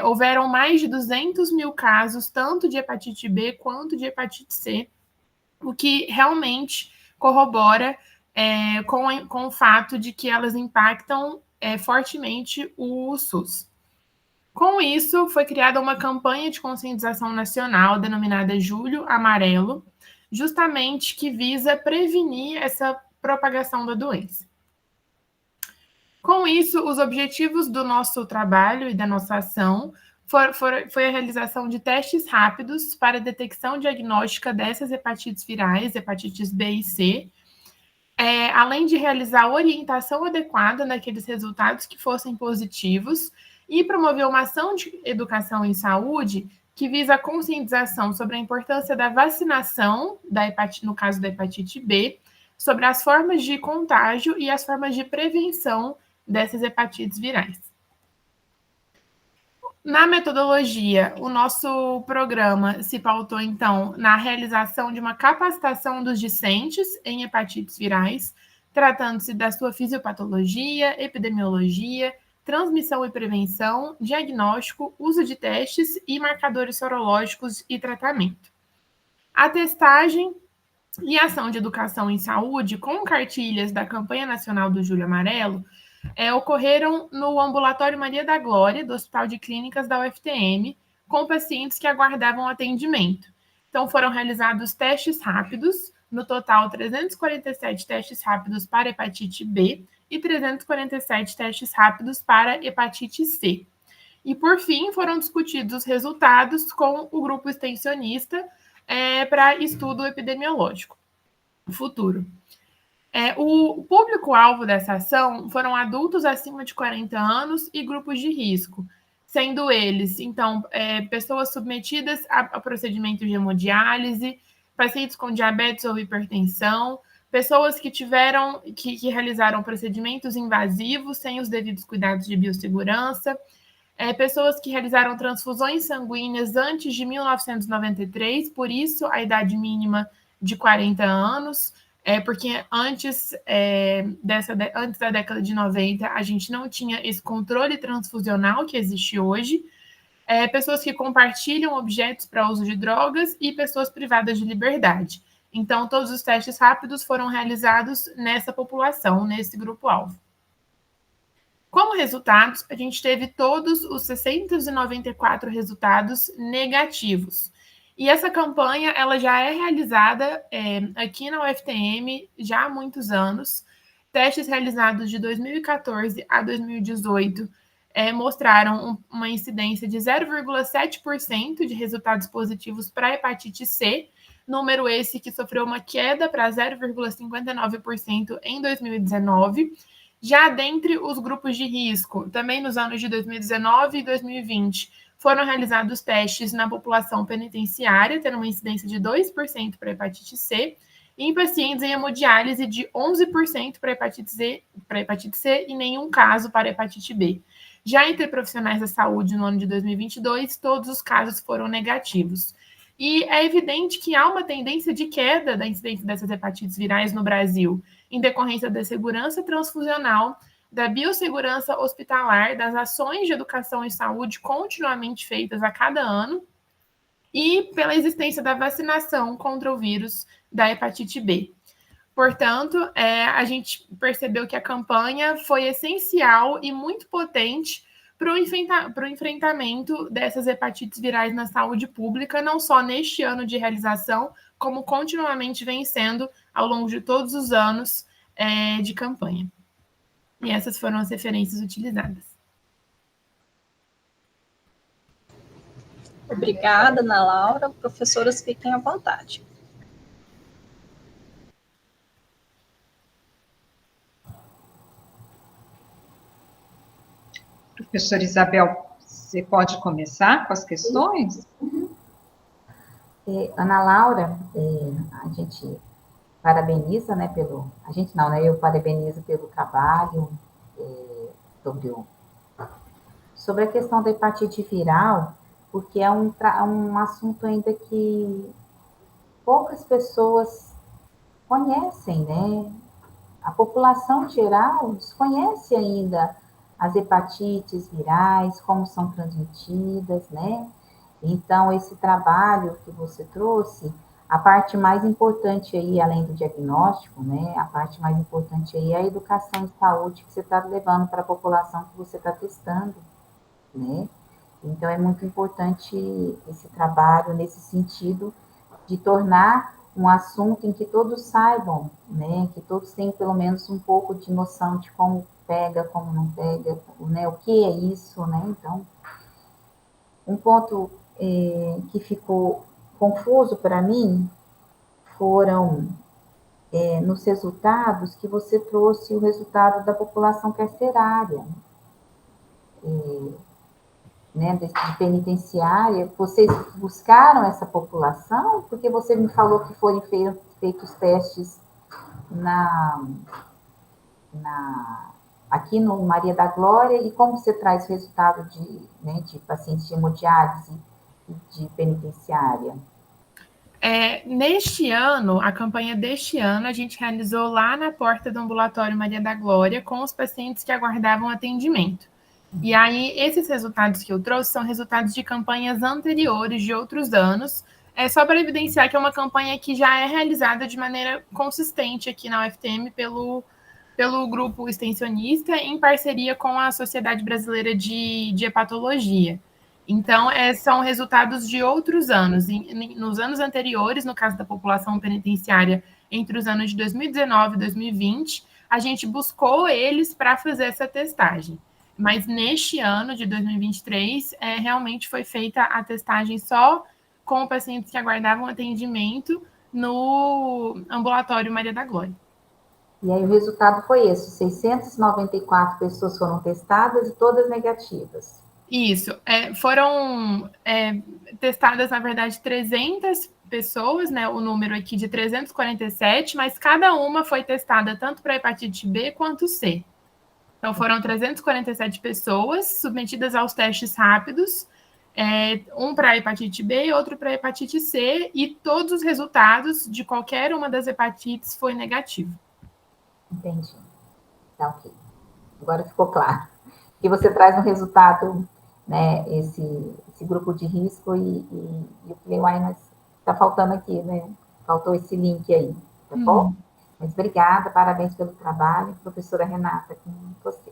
houveram mais de 200 mil casos, tanto de hepatite B quanto de hepatite C, o que realmente corrobora com o fato de que elas impactam fortemente o SUS. Com isso, foi criada uma campanha de conscientização nacional denominada Julho Amarelo, justamente que visa prevenir essa propagação da doença. Com isso, os objetivos do nosso trabalho e da nossa ação foi a realização de testes rápidos para detecção diagnóstica dessas hepatites virais, hepatites B e C, além de realizar orientação adequada naqueles resultados que fossem positivos e promover uma ação de educação em saúde que visa a conscientização sobre a importância da vacinação, no caso da hepatite B, sobre as formas de contágio e as formas de prevenção dessas hepatites virais. Na metodologia, o nosso programa se pautou, então, na realização de uma capacitação dos discentes em hepatites virais, tratando-se da sua fisiopatologia, epidemiologia, transmissão e prevenção, diagnóstico, uso de testes e marcadores sorológicos e tratamento. A testagem e ação de educação em saúde com cartilhas da Campanha Nacional do Julho Amarelo ocorreram no Ambulatório Maria da Glória, do Hospital de Clínicas da UFTM, com pacientes que aguardavam atendimento. Então, foram realizados testes rápidos, no total 347 testes rápidos para hepatite B e 347 testes rápidos para hepatite C. E, por fim, foram discutidos os resultados com o grupo extensionista para estudo epidemiológico futuro. O público-alvo dessa ação foram adultos acima de 40 anos e grupos de risco, sendo eles, então, pessoas submetidas a procedimento de hemodiálise, pacientes com diabetes ou hipertensão, pessoas que realizaram procedimentos invasivos sem os devidos cuidados de biossegurança, pessoas que realizaram transfusões sanguíneas antes de 1993, por isso a idade mínima de 40 anos, porque antes da década de 90, a gente não tinha esse controle transfusional que existe hoje, pessoas que compartilham objetos para uso de drogas e pessoas privadas de liberdade. Então, todos os testes rápidos foram realizados nessa população, nesse grupo-alvo. Como resultados, a gente teve todos os 694 resultados negativos. E essa campanha ela já é realizada aqui na UFTM já há muitos anos. Testes realizados de 2014 a 2018 mostraram uma incidência de 0,7% de resultados positivos para hepatite C, número esse que sofreu uma queda para 0,59% em 2019. Já dentre os grupos de risco, também nos anos de 2019 e 2020, foram realizados testes na população penitenciária, tendo uma incidência de 2% para hepatite C, e em pacientes em hemodiálise de 11% para hepatite C e nenhum caso para hepatite B. Já entre profissionais da saúde no ano de 2022, todos os casos foram negativos. E é evidente que há uma tendência de queda da incidência dessas hepatites virais no Brasil, em decorrência da segurança transfusional, da biossegurança hospitalar, das ações de educação e saúde continuamente feitas a cada ano e pela existência da vacinação contra o vírus da hepatite B. Portanto, a gente percebeu que a campanha foi essencial e muito potente para o enfrentamento dessas hepatites virais na saúde pública, não só neste ano de realização, como continuamente vem sendo ao longo de todos os anos de campanha. E essas foram as referências utilizadas. Obrigada, Ana Laura. Professoras, fiquem à vontade. Professora Isabel, você pode começar com as questões? Ana Laura, a gente parabeniza, né, eu parabenizo pelo trabalho sobre a questão da hepatite viral, porque é um assunto ainda que poucas pessoas conhecem, né? A população geral desconhece ainda as hepatites virais, como são transmitidas, né? Então, esse trabalho que você trouxe, a parte mais importante aí, além do diagnóstico, né? A parte mais importante aí é a educação de saúde que você está levando para a população que você está testando, né? Então, é muito importante esse trabalho nesse sentido de tornar um assunto em que todos saibam, né? Que todos tenham pelo menos um pouco de noção de como pega, como não pega, né? O que é isso, né? Então, um ponto que ficou confuso para mim foram nos resultados que você trouxe o resultado da população carcerária, né, de penitenciária. Vocês buscaram essa população? Porque você me falou que foram feitos testes aqui no Maria da Glória, e como você traz resultado né, de pacientes de hemodiálise e de penitenciária? Neste ano, a campanha deste ano, a gente realizou lá na porta do ambulatório Maria da Glória com os pacientes que aguardavam atendimento. E aí, esses resultados que eu trouxe são resultados de campanhas anteriores de outros anos, só para evidenciar que é uma campanha que já é realizada de maneira consistente aqui na UFTM pelo grupo extensionista, em parceria com a Sociedade Brasileira de Hepatologia. Então, são resultados de outros anos. Nos anos anteriores, no caso da população penitenciária, entre os anos de 2019 e 2020, a gente buscou eles para fazer essa testagem. Mas neste ano de 2023, realmente foi feita a testagem só com pacientes que aguardavam atendimento no ambulatório Maria da Glória. E aí o resultado foi esse: 694 pessoas foram testadas e todas negativas. Isso, foram testadas, na verdade, 300 pessoas, né, o número aqui de 347, mas cada uma foi testada tanto para hepatite B quanto C. Então, foram 347 pessoas submetidas aos testes rápidos, um para hepatite B e outro para hepatite C, e todos os resultados de qualquer uma das hepatites foi negativo. Entendi. Tá, ok. Agora ficou claro. E você traz um resultado, né, esse grupo de risco e o Play mas está faltando aqui, né? Faltou esse link aí, tá bom? Mas obrigada, parabéns pelo trabalho. Professora Renata, com você.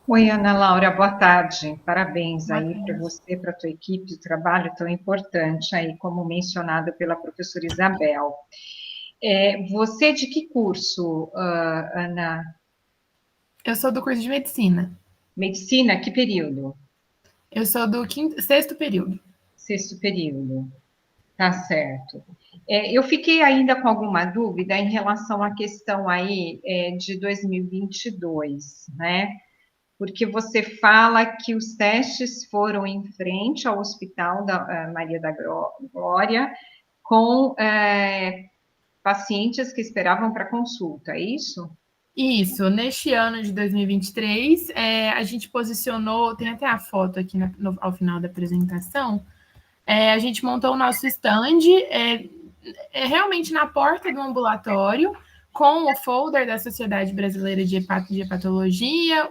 Oi, Ana Laura, boa tarde. Parabéns aí para você, para a tua equipe de trabalho tão importante aí, como mencionado pela professora Isabel. Você de que curso, Ana? Eu sou do curso de medicina. Medicina, que período? Eu sou do sexto período. Sexto período, tá certo. Eu fiquei ainda com alguma dúvida em relação à questão aí de 2022, né? Porque você fala que os testes foram em frente ao Hospital da Maria da Glória com pacientes que esperavam para consulta, é isso? Isso, neste ano de 2023, a gente posicionou, tem até a foto aqui ao final da apresentação, a gente montou o nosso stand realmente na porta do ambulatório, com o folder da Sociedade Brasileira de Hepatologia,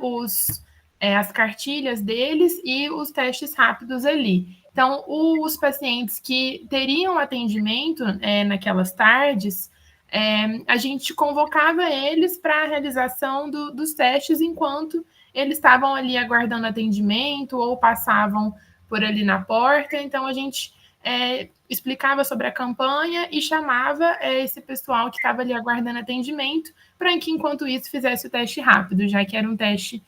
as cartilhas deles e os testes rápidos ali. Então, os pacientes que teriam atendimento naquelas tardes, a gente convocava eles para a realização dos testes enquanto eles estavam ali aguardando atendimento ou passavam por ali na porta. Então, a gente explicava sobre a campanha e chamava esse pessoal que estava ali aguardando atendimento para que, enquanto isso, fizesse o teste rápido, já que era um teste,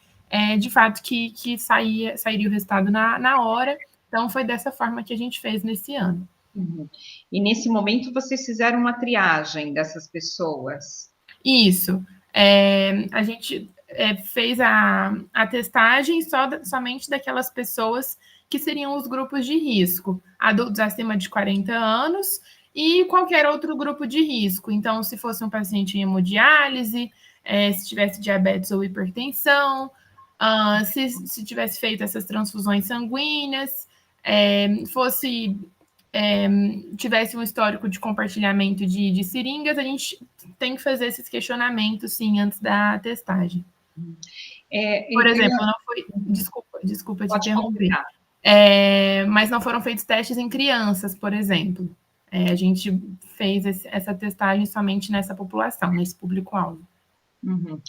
de fato, que sairia o resultado na hora. Então, foi dessa forma que a gente fez nesse ano. Uhum. E nesse momento vocês fizeram uma triagem dessas pessoas? Isso. A gente fez a testagem somente daquelas pessoas que seriam os grupos de risco, adultos acima de 40 anos e qualquer outro grupo de risco. Então, se fosse um paciente em hemodiálise, se tivesse diabetes ou hipertensão, se tivesse feito essas transfusões sanguíneas, tivesse um histórico de compartilhamento de seringas, a gente tem que fazer esses questionamentos, sim, antes da testagem. Por exemplo, não foi... Desculpa te interromper. Mas não foram feitos testes em crianças, por exemplo. A gente fez essa testagem somente nessa população, nesse público-alvo. Uhum.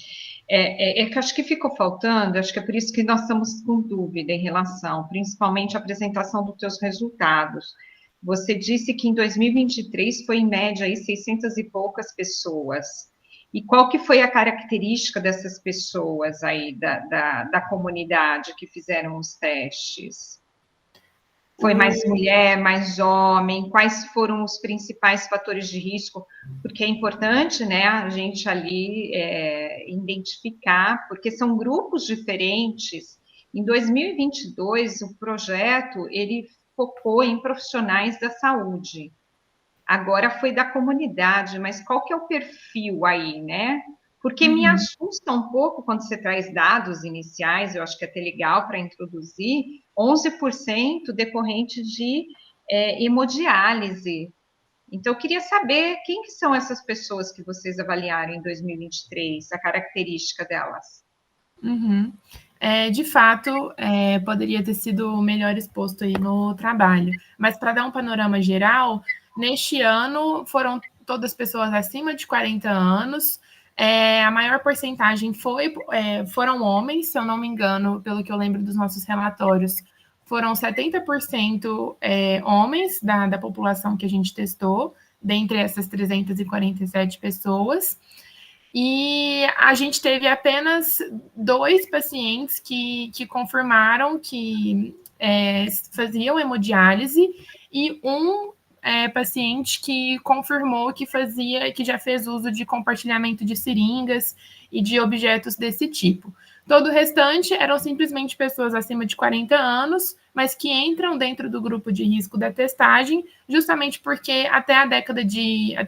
Que acho que ficou faltando, acho que é por isso que nós estamos com dúvida em relação, principalmente, à apresentação dos teus resultados. Você disse que em 2023 foi, em média, aí, 600 e poucas pessoas. E qual que foi a característica dessas pessoas aí, da comunidade que fizeram os testes? Foi mais mulher, mais homem? Quais foram os principais fatores de risco? Porque é importante, né, a gente ali identificar, porque são grupos diferentes. Em 2022, o projeto, ele focou em profissionais da saúde. Agora foi da comunidade, mas qual que é o perfil aí, né? Porque me assusta um pouco quando você traz dados iniciais, eu acho que é até legal para introduzir, 11% decorrente de hemodiálise. Então, eu queria saber quem que são essas pessoas que vocês avaliaram em 2023, a característica delas. Uhum. De fato, poderia ter sido melhor exposto aí no trabalho. Mas, para dar um panorama geral, neste ano foram todas pessoas acima de 40 anos. A maior porcentagem foram homens, se eu não me engano, pelo que eu lembro dos nossos relatórios, foram 70% homens da população que a gente testou, dentre essas 347 pessoas. E a gente teve apenas 2 pacientes que confirmaram que faziam hemodiálise e um paciente que confirmou que já fez uso de compartilhamento de seringas e de objetos desse tipo. Todo o restante eram simplesmente pessoas acima de 40 anos, mas que entram dentro do grupo de risco da testagem, justamente porque até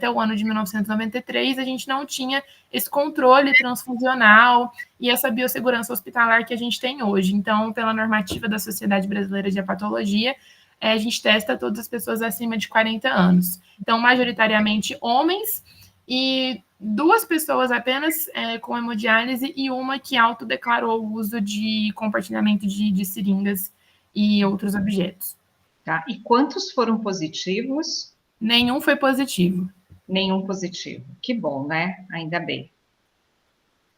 o ano de 1993 a gente não tinha esse controle transfusional e essa biossegurança hospitalar que a gente tem hoje. Então, pela normativa da Sociedade Brasileira de Hepatologia, a gente testa todas as pessoas acima de 40 anos. Então, majoritariamente homens e 2 pessoas apenas com hemodiálise e uma que autodeclarou o uso de compartilhamento de seringas e outros objetos. Tá? E quantos foram positivos? Nenhum foi positivo. Nenhum positivo. Que bom, né? Ainda bem.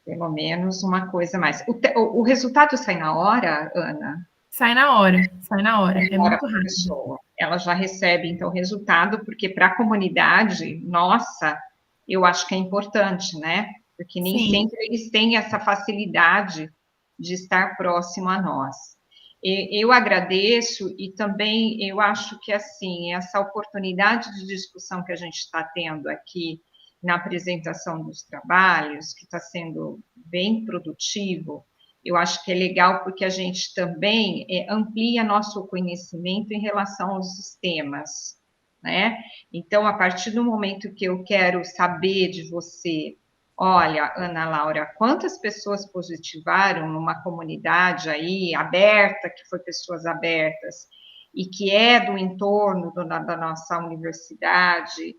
Pelo menos uma coisa mais. O resultado sai na hora, Ana? Sai na hora. É muito rápido. Pessoa. Ela já recebe, então, o resultado, porque para a comunidade, nossa, eu acho que é importante, né? Porque nem sempre eles têm essa facilidade de estar próximo a nós. Eu agradeço e também eu acho que, assim, essa oportunidade de discussão que a gente está tendo aqui na apresentação dos trabalhos, que está sendo bem produtivo, eu acho que é legal porque a gente também amplia nosso conhecimento em relação aos sistemas, né? Então, a partir do momento que eu quero saber de você, olha, Ana Laura, quantas pessoas positivaram numa comunidade aí aberta, que foi pessoas abertas, e que é do entorno da nossa universidade,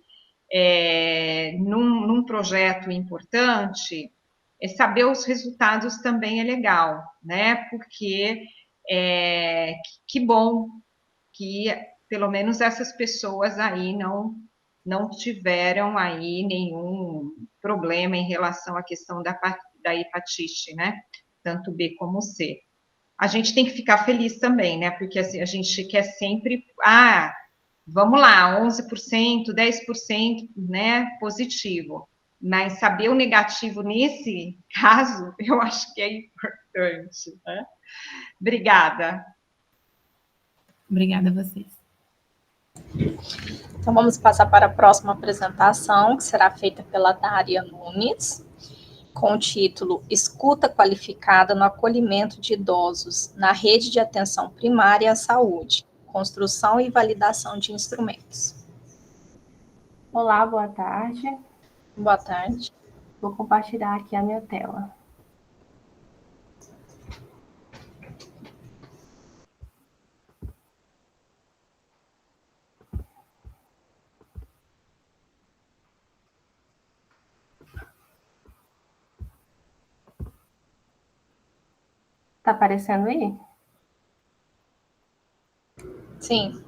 num projeto importante, saber os resultados também é legal, né? Porque que bom que pelo menos essas pessoas aí não tiveram aí nenhum problema em relação à questão da hepatite, né? Tanto B como C. A gente tem que ficar feliz também, né? Porque assim, a gente quer sempre, vamos lá, 11%, 10%, né, positivo. Mas saber o negativo nesse caso, eu acho que é importante, né? Obrigada. Obrigada a vocês. Então, vamos passar para a próxima apresentação, que será feita pela Dária Nunes, com o título Escuta Qualificada no Acolhimento de Idosos na Rede de Atenção Primária à Saúde, Construção e Validação de Instrumentos. Olá, boa tarde. Boa tarde. Vou compartilhar aqui a minha tela. Tá aparecendo aí? Sim.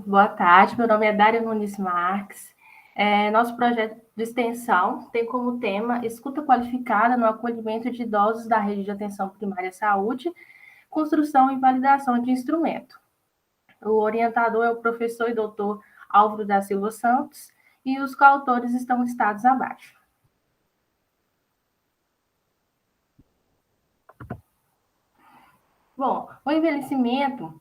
Boa tarde, meu nome é Dária Nunes Marques. Nosso projeto de extensão tem como tema Escuta Qualificada no Acolhimento de Idosos da Rede de Atenção Primária à Saúde, Construção e Validação de Instrumento. O orientador é o professor e doutor Álvaro da Silva Santos, e os coautores estão listados abaixo. Bom, o envelhecimento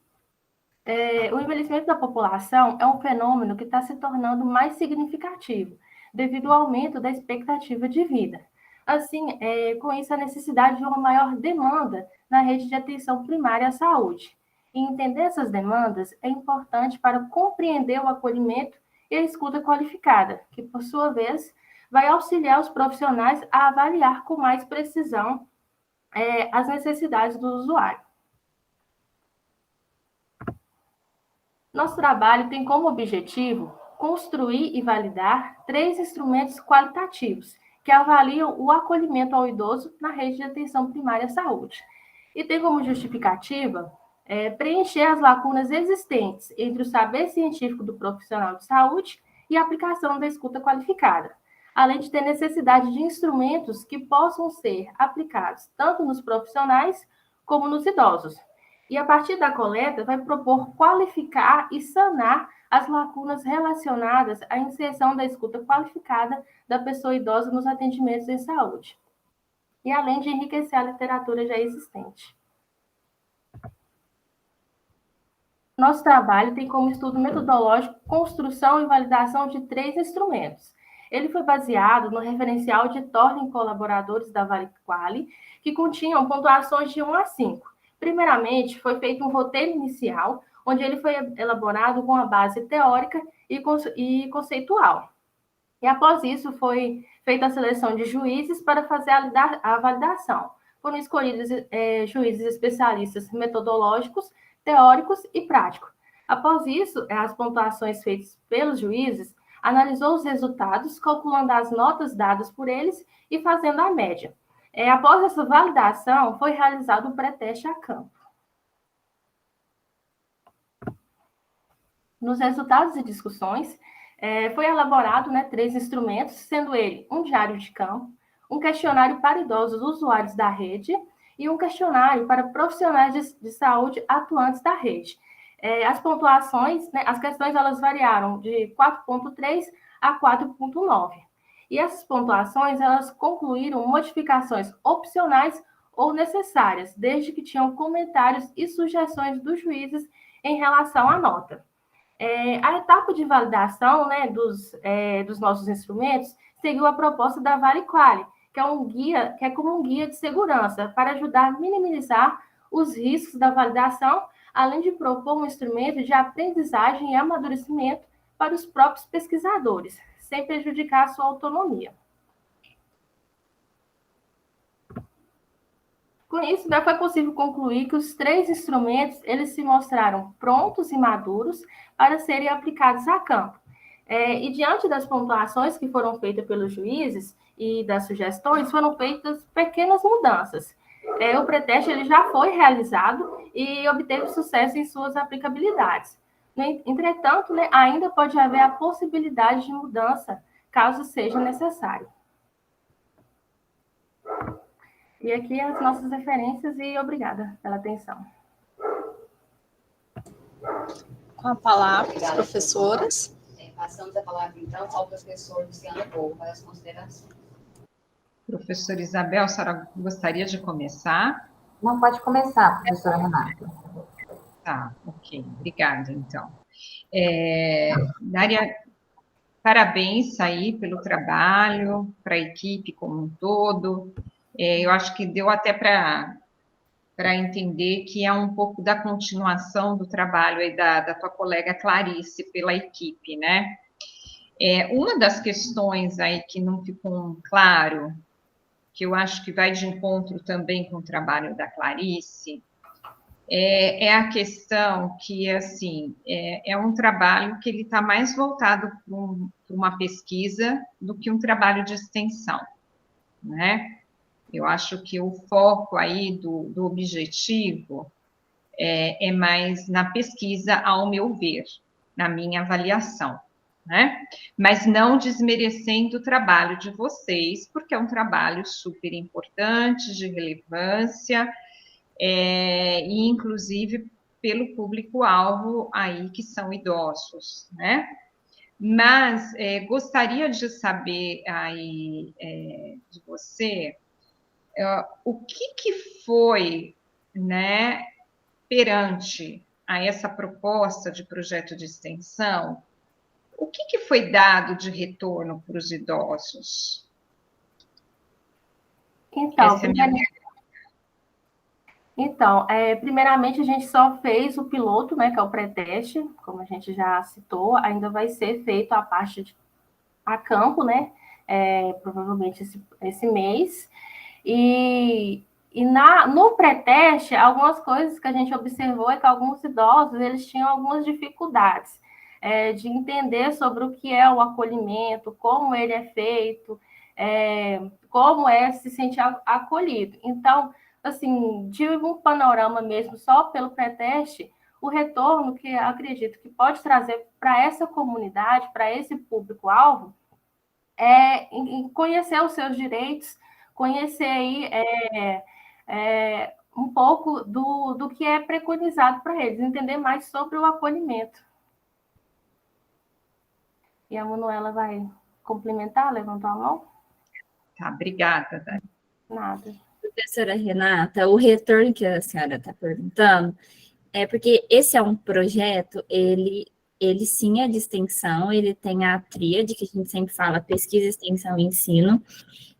da população é um fenômeno que está se tornando mais significativo, devido ao aumento da expectativa de vida. Assim, com isso, a necessidade de uma maior demanda na rede de atenção primária à saúde. E entender essas demandas é importante para compreender o acolhimento e a escuta qualificada, que, por sua vez, vai auxiliar os profissionais a avaliar com mais precisão as necessidades do usuário. Nosso trabalho tem como objetivo construir e validar 3 instrumentos qualitativos que avaliam o acolhimento ao idoso na rede de atenção primária à saúde. E tem como justificativa preencher as lacunas existentes entre o saber científico do profissional de saúde e a aplicação da escuta qualificada, além de ter necessidade de instrumentos que possam ser aplicados tanto nos profissionais como nos idosos. E a partir da coleta, vai propor qualificar e sanar as lacunas relacionadas à inserção da escuta qualificada da pessoa idosa nos atendimentos em saúde, e além de enriquecer a literatura já existente. Nosso trabalho tem como estudo metodológico construção e validação de 3 instrumentos. Ele foi baseado no referencial de Thorne colaboradores da ValiQuali, que continham pontuações de 1 a 5. Primeiramente, foi feito um roteiro inicial, onde ele foi elaborado com a base teórica e conceitual. E após isso, foi feita a seleção de juízes para fazer a validação. Foram escolhidos juízes especialistas metodológicos, teóricos e práticos. Após isso, as pontuações feitas pelos juízes, analisou os resultados, calculando as notas dadas por eles e fazendo a média. Após essa validação, foi realizado o pré-teste a campo. Nos resultados e discussões, foi elaborado 3 instrumentos, sendo ele um diário de campo, um questionário para idosos usuários da rede e um questionário para profissionais de saúde atuantes da rede. As pontuações, as questões, elas variaram de 4.3 a 4.9. E essas pontuações, elas concluíram modificações opcionais ou necessárias, desde que tinham comentários e sugestões dos juízes em relação à nota. A etapa de validação dos nossos instrumentos seguiu a proposta da ValiQuali, que é como um guia de segurança para ajudar a minimizar os riscos da validação, além de propor um instrumento de aprendizagem e amadurecimento para os próprios pesquisadores, sem prejudicar a sua autonomia. Com isso, foi possível concluir que os 3 instrumentos eles se mostraram prontos e maduros para serem aplicados a campo. E diante das pontuações que foram feitas pelos juízes e das sugestões, foram feitas pequenas mudanças. O pré-teste ele já foi realizado e obteve sucesso em suas aplicabilidades. Entretanto, ainda pode haver a possibilidade de mudança, caso seja necessário. E aqui as nossas referências e obrigada pela atenção. Com a palavra, as professoras. Passamos a palavra, então, ao professor Luciano Borro para as considerações. Professora Isabel, a senhora gostaria de começar? Não, pode começar, professora Renata. Tá, ok. Obrigada, então. Dária, parabéns aí pelo trabalho, para a equipe como um todo. Eu acho que deu até para entender que é um pouco da continuação do trabalho aí da tua colega Clarice pela equipe, né? Uma das questões aí que não ficou claro, que eu acho que vai de encontro também com o trabalho da Clarice, é a questão que, assim, é um trabalho que ele está mais voltado para uma pesquisa do que um trabalho de extensão, né? Eu acho que o foco aí do objetivo é mais na pesquisa, ao meu ver, na minha avaliação, né? Mas não desmerecendo o trabalho de vocês, porque é um trabalho super importante, de relevância, e inclusive pelo público-alvo aí que são idosos, né? Mas gostaria de saber aí de você o que foi, né, perante a essa proposta de projeto de extensão, o que foi dado de retorno para os idosos? Então, Então, primeiramente, a gente só fez o piloto, né, que é o pré-teste, como a gente já citou, ainda vai ser feito a parte a campo, né, provavelmente esse mês. No pré-teste, algumas coisas que a gente observou é que alguns idosos, eles tinham algumas dificuldades de entender sobre o que é o acolhimento, como ele é feito, como é se sentir acolhido. Então, assim, de um panorama mesmo só pelo pré-teste, o retorno que acredito que pode trazer para essa comunidade, para esse público-alvo, em conhecer os seus direitos, conhecer aí um pouco do que é preconizado para eles, entender mais sobre o acolhimento. E a Manuela vai complementar, levantar a mão? Tá, obrigada, Dani. Nada. Professora Renata, o retorno que a senhora está perguntando é porque esse é um projeto, ele sim é de extensão, ele tem a tríade, que a gente sempre fala, pesquisa, extensão e ensino,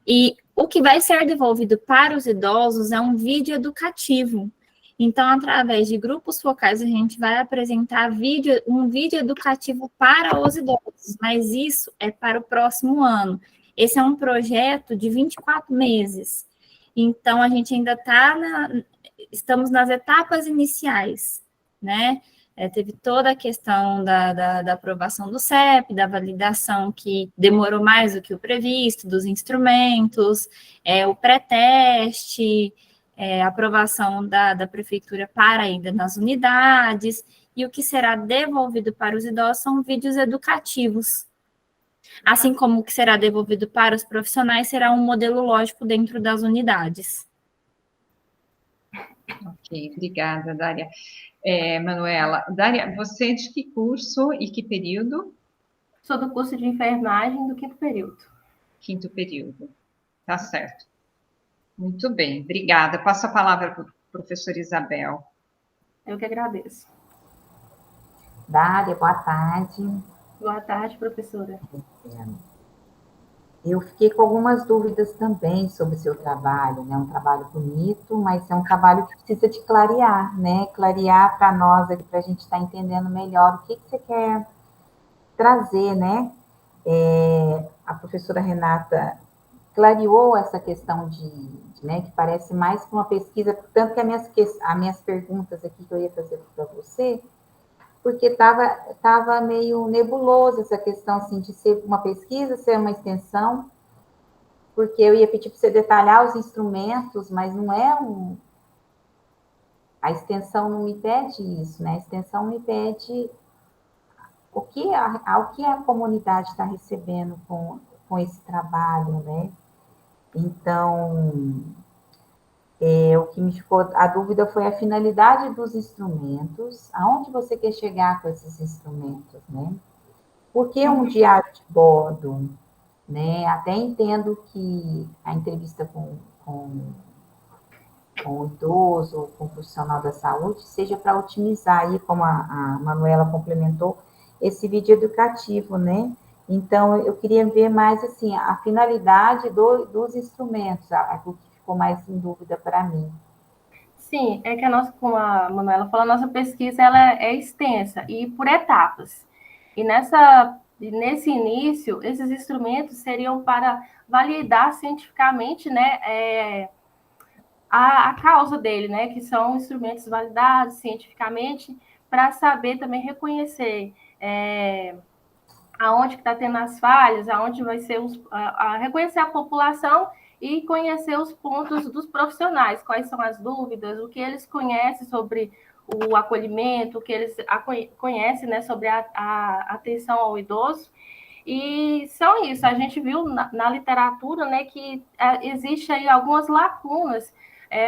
e o que vai ser devolvido para os idosos é um vídeo educativo. Então, através de grupos focais, a gente vai apresentar um vídeo educativo para os idosos, mas isso é para o próximo ano. Esse é um projeto de 24 meses. Então, a gente ainda estamos nas etapas iniciais, né? Teve toda a questão da aprovação do CEP, da validação que demorou mais do que o previsto, dos instrumentos, o pré-teste, a aprovação da prefeitura para a ida nas unidades, e o que será devolvido para os idosos são vídeos educativos. Assim como o que será devolvido para os profissionais será um modelo lógico dentro das unidades. Ok, obrigada, Dária. Manuela, Dária, você é de que curso e que período? Sou do curso de enfermagem do 5º período. 5º período, tá certo. Muito bem, obrigada. Passo a palavra para a professora Isabel. Eu que agradeço. Dária, boa tarde. Boa tarde, professora. Eu fiquei com algumas dúvidas também sobre o seu trabalho, né? Um trabalho bonito, mas é um trabalho que precisa de clarear, né? Clarear para nós aqui, para a gente estar entendendo melhor o que você quer trazer, né? A professora Renata clareou essa questão né, que parece mais que uma pesquisa, tanto que as minhas perguntas aqui que eu ia fazer para você, porque estava meio nebuloso essa questão assim, de ser uma pesquisa, ser uma extensão, porque eu ia pedir para você detalhar os instrumentos, mas não é a extensão não me pede isso, né? A extensão me pede o que a comunidade está recebendo com esse trabalho, né? Então, o que me ficou, a dúvida foi a finalidade dos instrumentos, aonde você quer chegar com esses instrumentos, né? Por que um diário de bordo, né? Até entendo que a entrevista com o idoso, com o profissional da saúde, seja para otimizar aí, como a Manuela complementou, esse vídeo educativo, né? Então, eu queria ver mais, assim, a finalidade dos instrumentos, o que ficou mais em dúvida para mim. Sim, é que como a Manuela falou, a nossa pesquisa ela é extensa e por etapas. E nesse início, esses instrumentos seriam para validar cientificamente, né, a causa dele, né, que são instrumentos validados cientificamente para saber também reconhecer aonde que está tendo as falhas, aonde vai ser reconhecer a população e conhecer os pontos dos profissionais, quais são as dúvidas, o que eles conhecem sobre o acolhimento, o que eles conhecem, né, sobre a atenção ao idoso. E são isso, a gente viu na literatura, né, que existe aí algumas lacunas,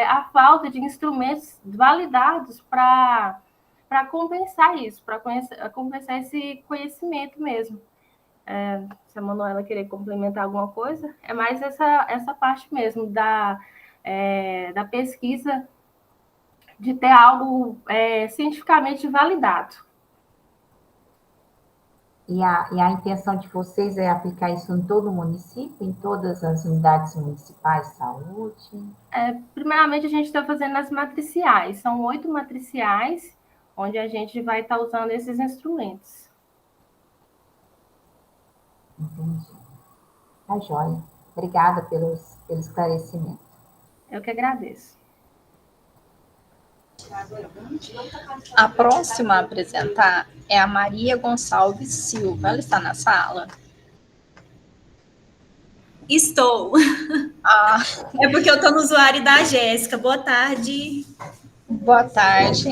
a falta de instrumentos validados para compensar isso, para compensar esse conhecimento mesmo. Se a Manuela querer complementar alguma coisa, é mais essa parte mesmo da pesquisa, de ter algo cientificamente validado. E a intenção de vocês é aplicar isso em todo o município, em todas as unidades municipais de saúde? Primeiramente, a gente está fazendo as matriciais. São 8 matriciais, onde a gente vai estar usando esses instrumentos. Entendi. Tá joia. Obrigada pelo esclarecimento. Eu que agradeço. A próxima a apresentar é a Maria Gonçalves Silva. Ela está na sala? Estou. Ah, É porque eu estou no usuário da Jéssica. Boa tarde. boa tarde.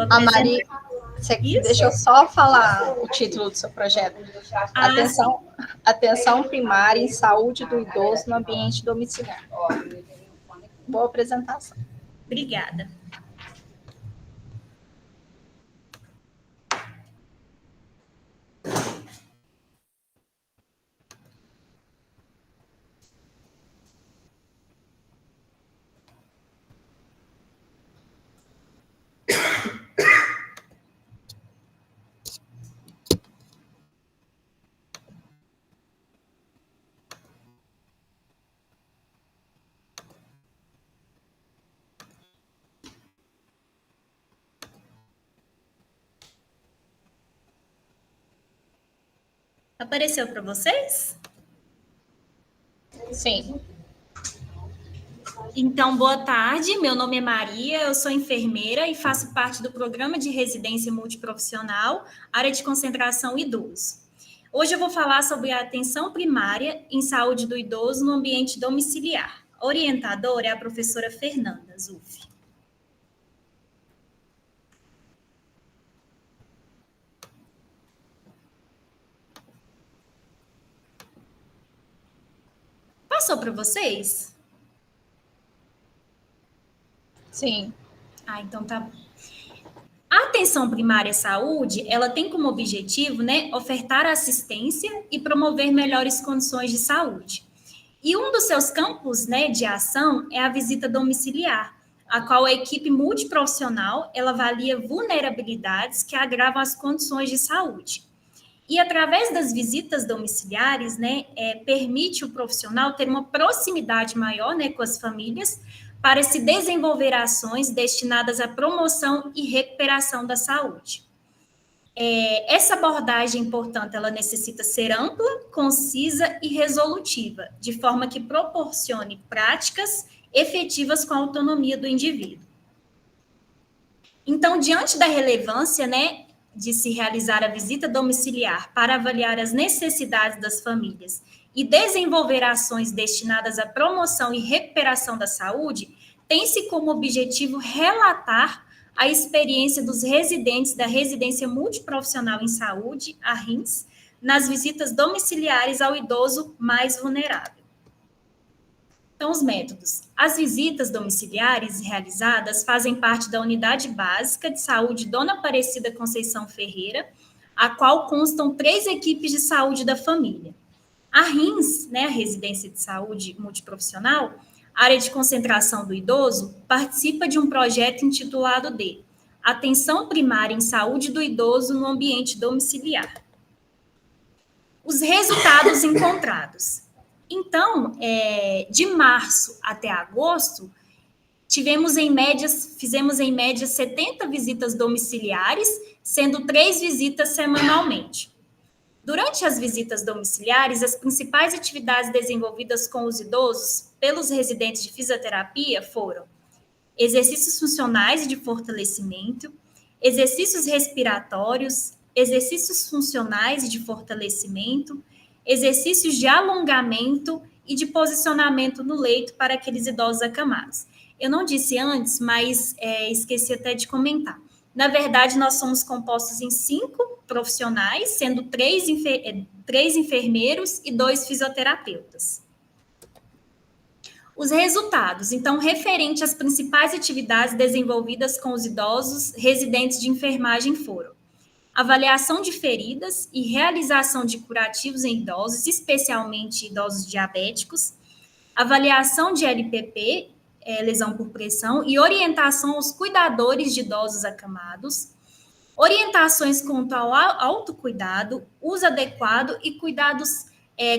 A Maria, deixa eu só falar o título do seu projeto. Atenção primária em saúde do idoso no ambiente domiciliar. Boa apresentação. Obrigada. Apareceu para vocês? Sim. Então, boa tarde. Meu nome é Maria, eu sou enfermeira e faço parte do programa de residência multiprofissional, área de concentração idoso. Hoje eu vou falar sobre a atenção primária em saúde do idoso no ambiente domiciliar. A orientadora é a professora Fernanda Zuffi. Passou para vocês? Sim. Então tá bom. A atenção primária à saúde, ela tem como objetivo, ofertar assistência e promover melhores condições de saúde. E um dos seus campos, de ação é a visita domiciliar, a qual a equipe multiprofissional, ela avalia vulnerabilidades que agravam as condições de saúde. E através das visitas domiciliares, permite o profissional ter uma proximidade maior, com as famílias, para se desenvolver ações destinadas à promoção e recuperação da saúde. Essa abordagem, portanto, ela necessita ser ampla, concisa e resolutiva, de forma que proporcione práticas efetivas com a autonomia do indivíduo. Então, diante da relevância, de se realizar a visita domiciliar para avaliar as necessidades das famílias e desenvolver ações destinadas à promoção e recuperação da saúde, tem-se como objetivo relatar a experiência dos residentes da Residência Multiprofissional em Saúde, a RIMS, nas visitas domiciliares ao idoso mais vulnerável. Então, os métodos. As visitas domiciliares realizadas fazem parte da Unidade Básica de Saúde Dona Aparecida Conceição Ferreira, a qual constam 3 equipes de saúde da família. A RIMS, a Residência de Saúde Multiprofissional, área de concentração do idoso, participa de um projeto intitulado de Atenção Primária em Saúde do Idoso no Ambiente Domiciliar. Os resultados encontrados. Então, de março até agosto, fizemos em média 70 visitas domiciliares, sendo 3 visitas semanalmente. Durante as visitas domiciliares, as principais atividades desenvolvidas com os idosos pelos residentes de fisioterapia foram exercícios funcionais e de fortalecimento, exercícios respiratórios, exercícios funcionais e de fortalecimento, exercícios de alongamento e de posicionamento no leito para aqueles idosos acamados. Eu não disse antes, mas esqueci até de comentar. Na verdade, nós somos compostos em 5 profissionais, sendo 3 enfermeiros e 2 fisioterapeutas. Os resultados, então, referente às principais atividades desenvolvidas com os idosos residentes de enfermagem foram avaliação de feridas e realização de curativos em idosos, especialmente idosos diabéticos, avaliação de LPP, lesão por pressão, e orientação aos cuidadores de idosos acamados, Orientações quanto ao autocuidado, uso adequado e cuidados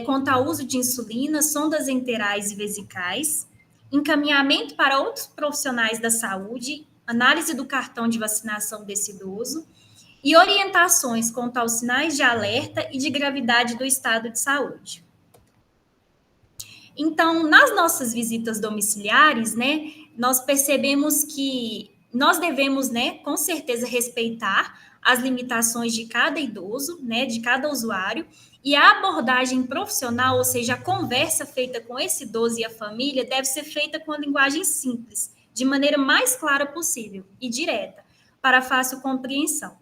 quanto ao uso de insulina, sondas enterais e vesicais, encaminhamento para outros profissionais da saúde, análise do cartão de vacinação desse idoso e orientações quanto aos sinais de alerta e de gravidade do estado de saúde. Então, nas nossas visitas domiciliares, né, nós percebemos que nós devemos, né, com certeza respeitar as limitações de cada idoso, né, de cada usuário, e a abordagem profissional, ou seja, a conversa feita com esse idoso e a família, deve ser feita com a linguagem simples, de maneira mais clara possível e direta, para fácil compreensão.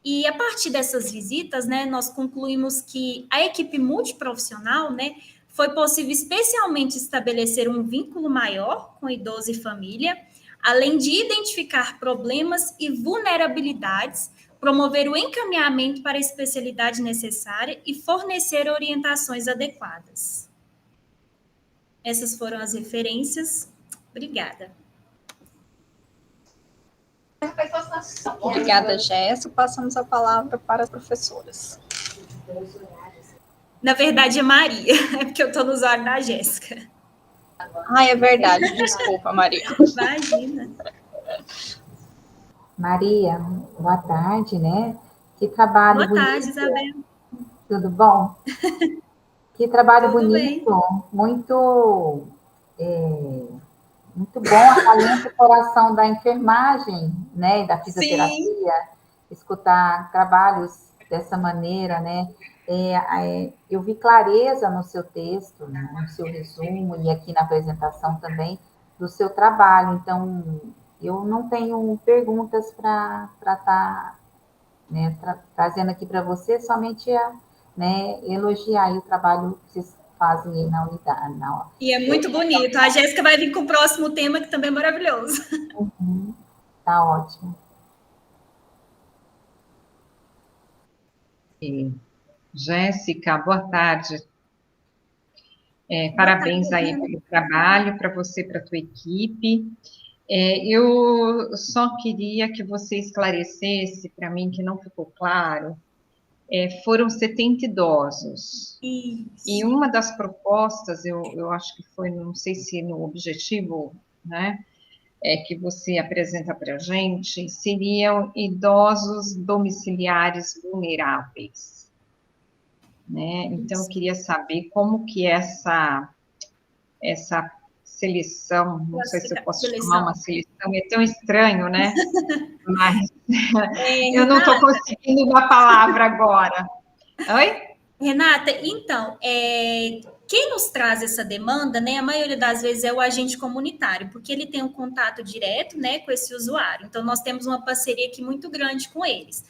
E a partir dessas visitas, né, nós concluímos que a equipe multiprofissional, né, foi possível especialmente estabelecer um vínculo maior com idoso e família, além de identificar problemas e vulnerabilidades, promover o encaminhamento para a especialidade necessária e fornecer orientações adequadas. Essas foram as referências. Obrigada. Obrigada, Jéssica. Passamos a palavra para as professoras. Na verdade, é Maria, é porque eu estou no usuário da Jéssica. Ah, é verdade. Desculpa, Maria. Imagina. Maria, boa tarde, né? Que trabalho bonito. Boa tarde, Isabel. Tudo bom? Que trabalho Tudo bonito, bem. muito bom, acalenta o coração da enfermagem, né, e da fisioterapia, sim, escutar trabalhos dessa maneira, né? Eu vi clareza no seu texto, né, no seu resumo e aqui na apresentação também do seu trabalho. Então, eu não tenho perguntas para estar, né, trazendo aqui para você, somente elogiar aí o trabalho que vocês fazem aí na unidade. E é muito bonito. A Jéssica vai vir com o próximo tema, que também é maravilhoso. Tá ótimo. Jéssica, boa tarde. Parabéns aí pelo trabalho, para você, para a tua equipe. Eu só queria que você esclarecesse para mim, que não ficou claro, foram 70 idosos. Isso. E uma das propostas, eu acho que foi, não sei se no objetivo, né, que você apresenta para a gente, seriam idosos domiciliares vulneráveis. Né? Então, eu queria saber como que essa seleção, não sei se eu posso chamar uma seleção, é tão estranho, né? Mas eu não estou conseguindo uma palavra agora. Oi? Renata, então, quem nos traz essa demanda, né, a maioria das vezes é o agente comunitário, porque ele tem um contato direto, né, com esse usuário. Então, nós temos uma parceria aqui muito grande com eles.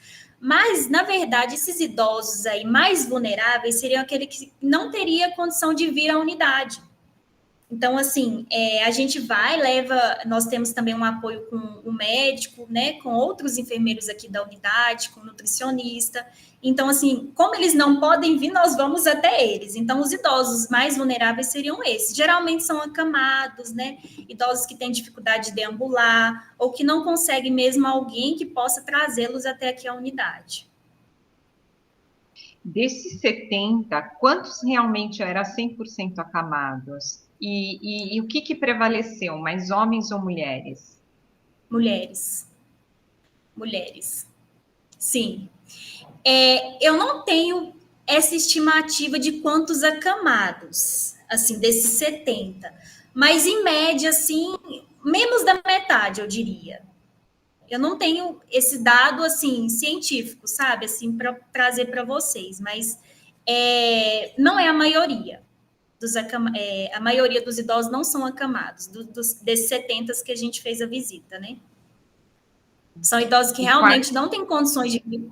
Mas, na verdade, esses idosos aí mais vulneráveis seriam aqueles que não teria condição de vir à unidade. Então, assim, a gente nós temos também um apoio com o médico, né, com outros enfermeiros aqui da unidade, com o nutricionista. Então, assim, como eles não podem vir, nós vamos até eles. Então, os idosos mais vulneráveis seriam esses. Geralmente são acamados, né, idosos que têm dificuldade de deambular, ou que não conseguem mesmo alguém que possa trazê-los até aqui à unidade. Desses 70, quantos realmente eram 100% acamados? E o que prevaleceu? Mais homens ou mulheres? Mulheres. Sim. Eu não tenho essa estimativa de quantos acamados, assim, desses 70. Mas, em média, assim, menos da metade, eu diria. Eu não tenho esse dado, assim, científico, sabe? Assim, para trazer para vocês. Mas não é a maioria. A maioria dos idosos não são acamados, desses 70 que a gente fez a visita, né? São idosos que realmente não têm condições de vir.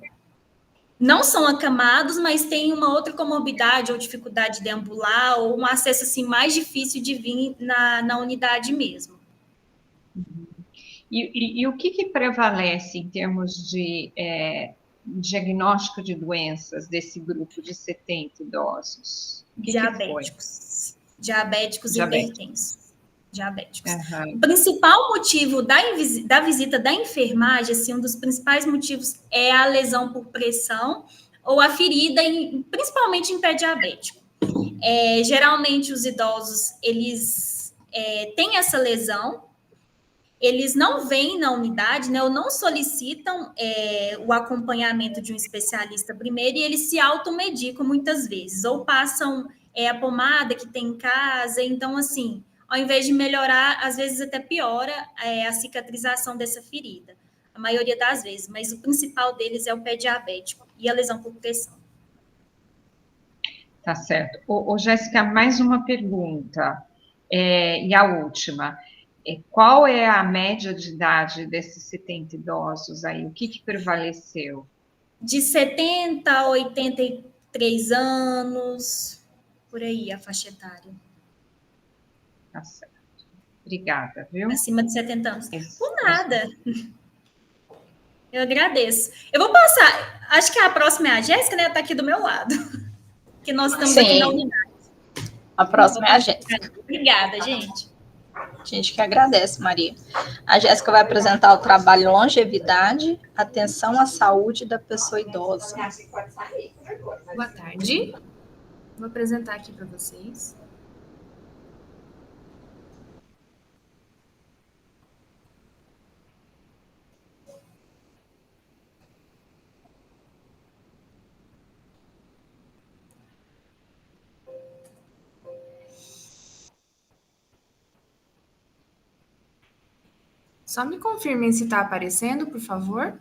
Não são acamados, mas têm uma outra comorbidade ou dificuldade de deambular, ou um acesso assim, mais difícil de vir na unidade mesmo. E o que prevalece em termos de diagnóstico de doenças desse grupo de 70 idosos? Diabéticos e hipertensos. diabéticos. Uhum. O principal motivo da visita da enfermagem, assim, um dos principais motivos é a lesão por pressão ou a ferida, principalmente em pé diabético. Geralmente, os idosos, eles têm essa lesão, eles não vêm na unidade, né, ou não solicitam o acompanhamento de um especialista primeiro, e eles se automedicam muitas vezes, ou passam a pomada que tem em casa. Então, assim, ao invés de melhorar, às vezes até piora a cicatrização dessa ferida, a maioria das vezes, mas o principal deles é o pé diabético e a lesão por pressão. Tá certo. Ô, Jéssica, mais uma pergunta, e a última. Qual é a média de idade desses 70 idosos aí? O que prevaleceu? De 70 a 83 anos, por aí, a faixa etária. Tá certo. Obrigada, viu? Acima de 70 anos. Isso. Por nada. Eu agradeço. Eu vou passar, acho que a próxima é a Jéssica, né? Está aqui do meu lado. Que nós estamos aqui na unidade. A próxima é a Jéssica. Obrigada, gente. A gente que agradece, Maria. A Jéssica vai apresentar o trabalho Longevidade, Atenção à Saúde da Pessoa Idosa. Boa tarde. Vou apresentar aqui para vocês. Só me confirmem se está aparecendo, por favor.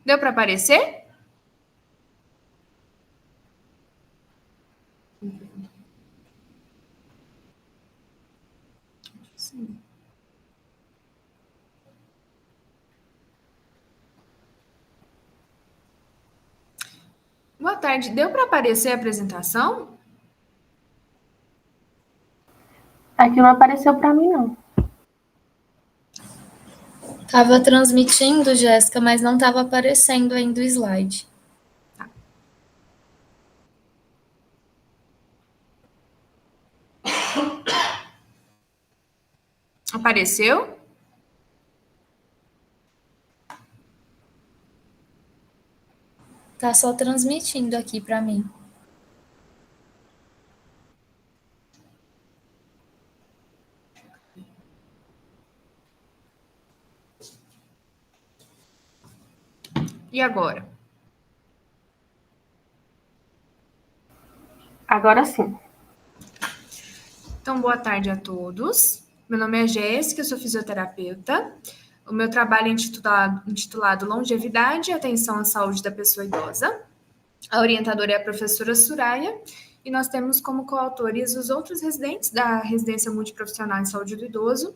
Deu para aparecer? Sim. Boa tarde. Deu para aparecer a apresentação? Aqui não apareceu para mim, não. Estava transmitindo, Jéssica, mas não estava aparecendo ainda o slide. Tá. Apareceu? Tá só transmitindo aqui para mim. E agora? Agora sim. Então, boa tarde a todos. Meu nome é Jéssica, eu sou fisioterapeuta. O meu trabalho é intitulado Longevidade e Atenção à Saúde da Pessoa Idosa. A orientadora é a professora Suraya, e nós temos como coautores os outros residentes da Residência Multiprofissional em Saúde do Idoso,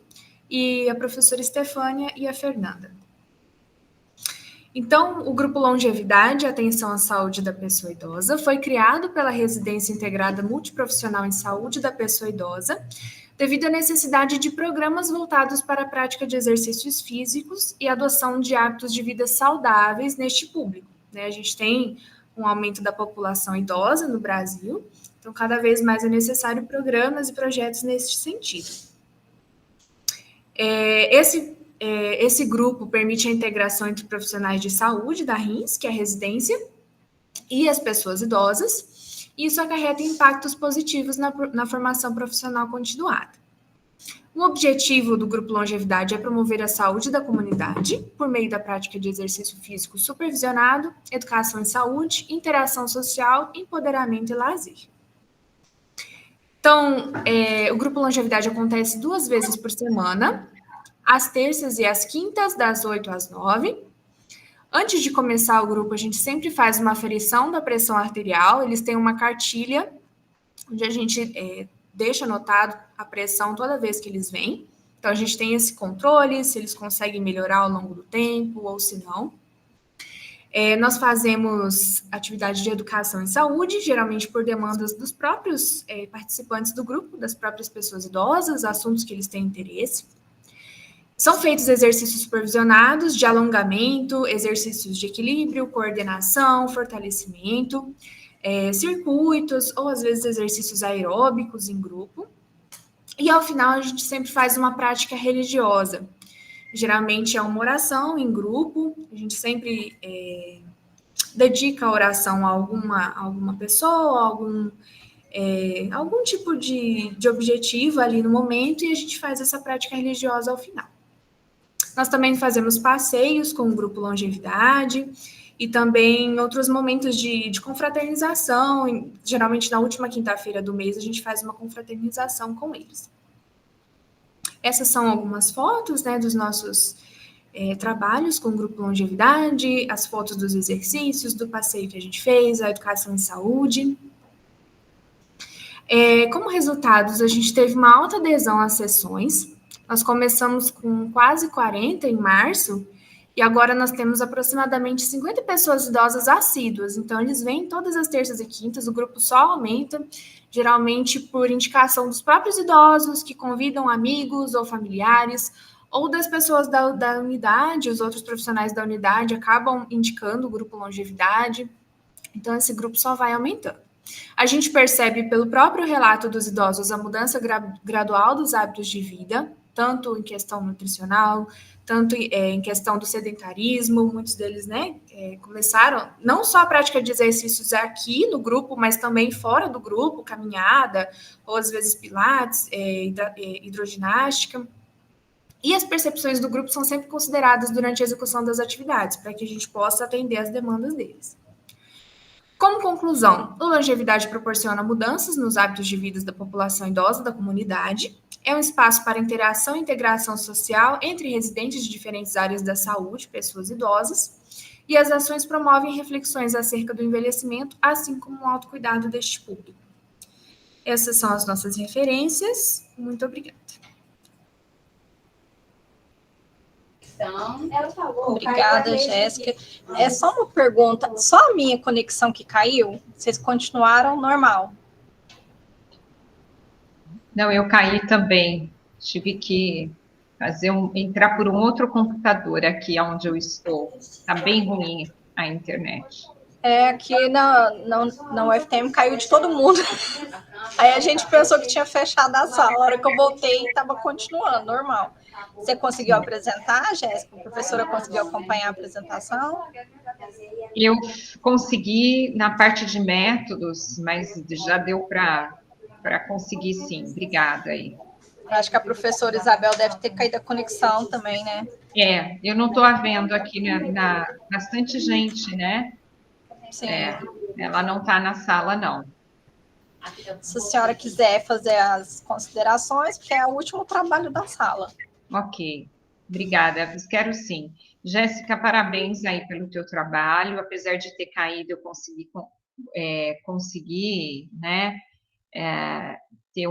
e a professora Estefânia e a Fernanda. Então, o Grupo Longevidade e Atenção à Saúde da Pessoa Idosa foi criado pela Residência Integrada Multiprofissional em Saúde da Pessoa Idosa, devido à necessidade de programas voltados para a prática de exercícios físicos e adoção de hábitos de vida saudáveis neste público, né? A gente tem um aumento da população idosa no Brasil, então cada vez mais é necessário programas e projetos nesse sentido. Esse grupo permite a integração entre profissionais de saúde da RINS, que é a residência, e as pessoas idosas, e isso acarreta impactos positivos na formação profissional continuada. O objetivo do Grupo Longevidade é promover a saúde da comunidade por meio da prática de exercício físico supervisionado, educação em saúde, interação social, empoderamento e lazer. Então, o Grupo Longevidade acontece 2 vezes por semana, às terças e às quintas, das 8 às 9. Antes de começar o grupo, a gente sempre faz uma aferição da pressão arterial. Eles têm uma cartilha onde a gente deixa anotado a pressão toda vez que eles vêm. Então, a gente tem esse controle, se eles conseguem melhorar ao longo do tempo ou se não. Nós fazemos atividade de educação em saúde, geralmente por demandas dos próprios participantes do grupo, das próprias pessoas idosas, assuntos que eles têm interesse. São feitos exercícios supervisionados de alongamento, exercícios de equilíbrio, coordenação, fortalecimento, circuitos ou às vezes exercícios aeróbicos em grupo. E ao final a gente sempre faz uma prática religiosa. Geralmente é uma oração em grupo, a gente sempre dedica a oração a alguma pessoa, algum tipo de objetivo ali no momento, e a gente faz essa prática religiosa ao final. Nós também fazemos passeios com o grupo Longevidade e também outros momentos de confraternização. Geralmente, na última quinta-feira do mês, a gente faz uma confraternização com eles. Essas são algumas fotos, né, dos nossos trabalhos com o grupo Longevidade, as fotos dos exercícios, do passeio que a gente fez, a educação em saúde. Como resultados, a gente teve uma alta adesão às sessões. Nós começamos com quase 40 em março, e agora nós temos aproximadamente 50 pessoas idosas assíduas. Então, eles vêm todas as terças e quintas, o grupo só aumenta, geralmente por indicação dos próprios idosos, que convidam amigos ou familiares, ou das pessoas da unidade, os outros profissionais da unidade acabam indicando o grupo Longevidade. Então, esse grupo só vai aumentando. A gente percebe pelo próprio relato dos idosos a mudança gradual dos hábitos de vida, tanto em questão nutricional, tanto em questão do sedentarismo. Muitos deles, né, começaram não só a prática de exercícios aqui no grupo, mas também fora do grupo, caminhada, ou às vezes pilates, hidroginástica. E as percepções do grupo são sempre consideradas durante a execução das atividades, para que a gente possa atender às demandas deles. Como conclusão, a longevidade proporciona mudanças nos hábitos de vida da população idosa da comunidade, é um espaço para interação e integração social entre residentes de diferentes áreas da saúde, pessoas idosas, e as ações promovem reflexões acerca do envelhecimento, assim como o autocuidado deste público. Essas são as nossas referências. Muito obrigada. Obrigada, Jéssica. É só uma pergunta, só a minha conexão que caiu? Vocês continuaram normal? Não, eu caí também. Tive que entrar por um outro computador aqui onde eu estou. Está bem ruim a internet. Aqui na UFTM caiu de todo mundo. Aí a gente pensou que tinha fechado a sala. A hora que eu voltei, estava continuando, normal. Você conseguiu apresentar, Jéssica? A professora conseguiu acompanhar a apresentação? Eu consegui na parte de métodos, mas já deu para conseguir, sim. Obrigada aí. Acho que a professora Isabel deve ter caído a conexão também, né? Eu não estou vendo aqui bastante gente, né? Sim. Ela não está na sala, não. Se a senhora quiser fazer as considerações, porque é o último trabalho da sala. Ok, obrigada, quero sim. Jéssica, parabéns aí pelo teu trabalho, apesar de ter caído, eu consegui, né, ter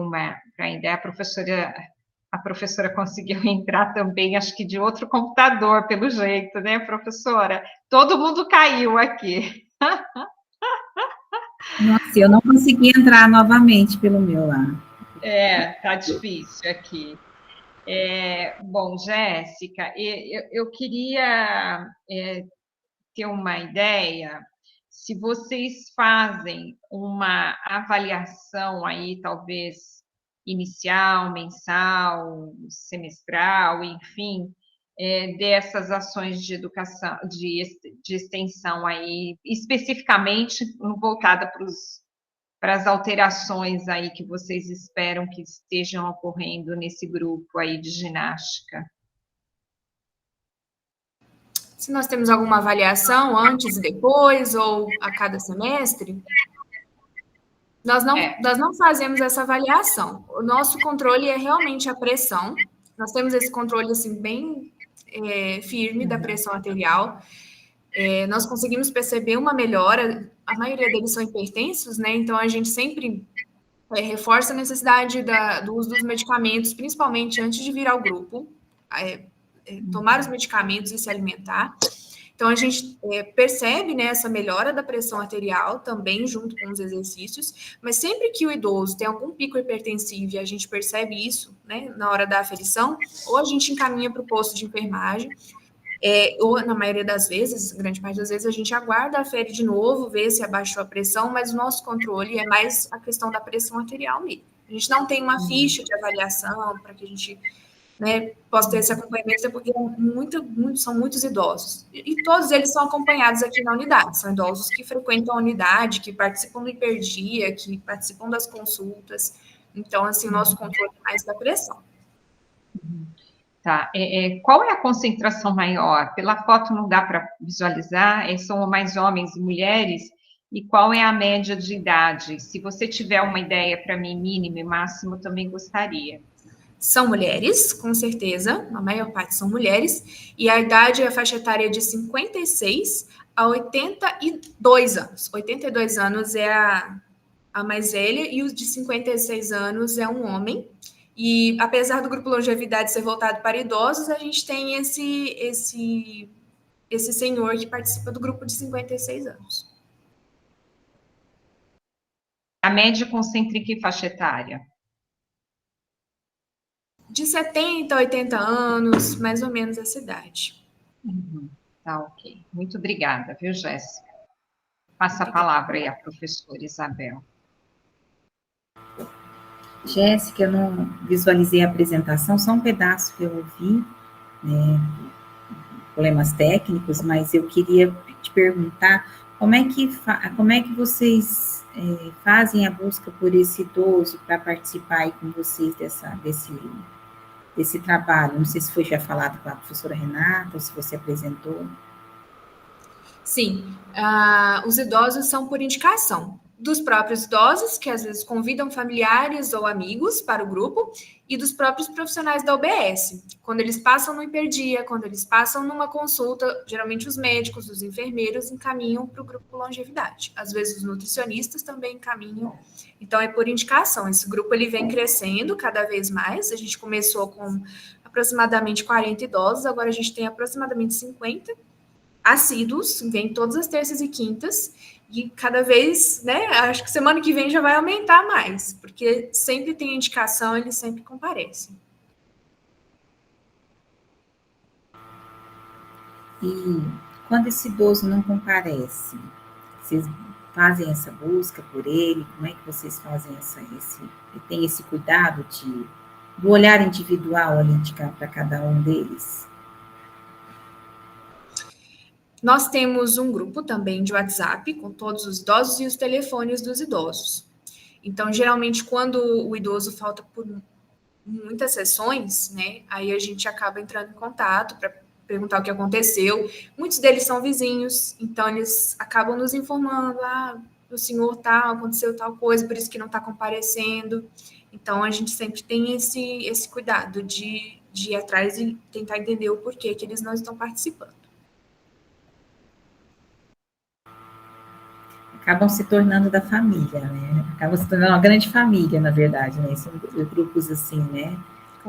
para ideia, a professora conseguiu entrar também, acho que de outro computador, pelo jeito, né, professora? Todo mundo caiu aqui. Nossa, eu não consegui entrar novamente pelo meu lá. Tá difícil aqui. Bom, Jéssica, eu queria ter uma ideia, se vocês fazem uma avaliação aí, talvez inicial, mensal, semestral, enfim, dessas ações de educação, de extensão aí, especificamente voltada para as alterações aí que vocês esperam que estejam ocorrendo nesse grupo aí de ginástica. Se nós temos alguma avaliação antes e depois, ou a cada semestre, nós não fazemos essa avaliação. O nosso controle é realmente a pressão. Nós temos esse controle assim, bem firme da pressão arterial. Nós conseguimos perceber uma melhora, a maioria deles são hipertensos, né? Então a gente sempre reforça a necessidade do uso dos medicamentos, principalmente antes de vir ao grupo, tomar os medicamentos e se alimentar. Então, a gente percebe, né, essa melhora da pressão arterial também junto com os exercícios, mas sempre que o idoso tem algum pico hipertensivo e a gente percebe isso, né, na hora da aferição, ou a gente encaminha para o posto de enfermagem, ou na maioria das vezes, grande parte das vezes, a gente aguarda, afere de novo, vê se abaixou a pressão, mas o nosso controle é mais a questão da pressão arterial mesmo. A gente não tem uma ficha de avaliação para que a gente, né, possa ter esse acompanhamento, porque são muitos idosos. E todos eles são acompanhados aqui na unidade. São idosos que frequentam a unidade, que participam do hiperdia, que participam das consultas. Então, assim, o nosso controle é mais da pressão. Tá. Qual é a concentração maior? Pela foto não dá para visualizar, são mais homens e mulheres? E qual é a média de idade? Se você tiver uma ideia para mim, mínimo e máximo, também gostaria. São mulheres, com certeza, a maior parte são mulheres, e a idade é a faixa etária de 56 a 82 anos. 82 anos é a mais velha, e os de 56 anos é um homem. E apesar do grupo longevidade ser voltado para idosos, a gente tem esse senhor que participa do grupo de 56 anos. A média concentra em que faixa etária? De 70 a 80 anos, mais ou menos essa idade. Tá, ok. Muito obrigada, viu, Jéssica? Passa a palavra aí à professora Isabel. Jéssica, eu não visualizei a apresentação, só um pedaço que eu ouvi, né, problemas técnicos, mas eu queria te perguntar como é que vocês fazem a busca por esse idoso para participar aí com vocês desse trabalho. Não sei se foi já falado com a professora Renata, ou se você apresentou. Sim, os idosos são por indicação dos próprios idosos, que às vezes convidam familiares ou amigos para o grupo, e dos próprios profissionais da UBS. Quando eles passam no hiperdia, quando eles passam numa consulta, geralmente os médicos, os enfermeiros encaminham para o grupo longevidade. Às vezes os nutricionistas também encaminham. Então, é por indicação. Esse grupo ele vem crescendo cada vez mais. A gente começou com aproximadamente 40 idosos, agora a gente tem aproximadamente 50 assíduos, vem todas as terças e quintas, e cada vez, né, acho que semana que vem já vai aumentar mais, porque sempre tem indicação, eles sempre comparecem. E quando esse idoso não comparece, vocês fazem essa busca por ele? Como é que vocês fazem tem esse cuidado do olhar individual ali para cada um deles? Nós temos um grupo também de WhatsApp com todos os idosos e os telefones dos idosos. Então, geralmente, quando o idoso falta por muitas sessões, né, aí a gente acaba entrando em contato para perguntar o que aconteceu. Muitos deles são vizinhos, então eles acabam nos informando, o senhor tal, aconteceu tal coisa, por isso que não está comparecendo. Então, a gente sempre tem esse cuidado de ir atrás e tentar entender o porquê que eles não estão participando. Acabam se tornando da família, né? Acabam se tornando uma grande família, na verdade, né? São grupos assim, né?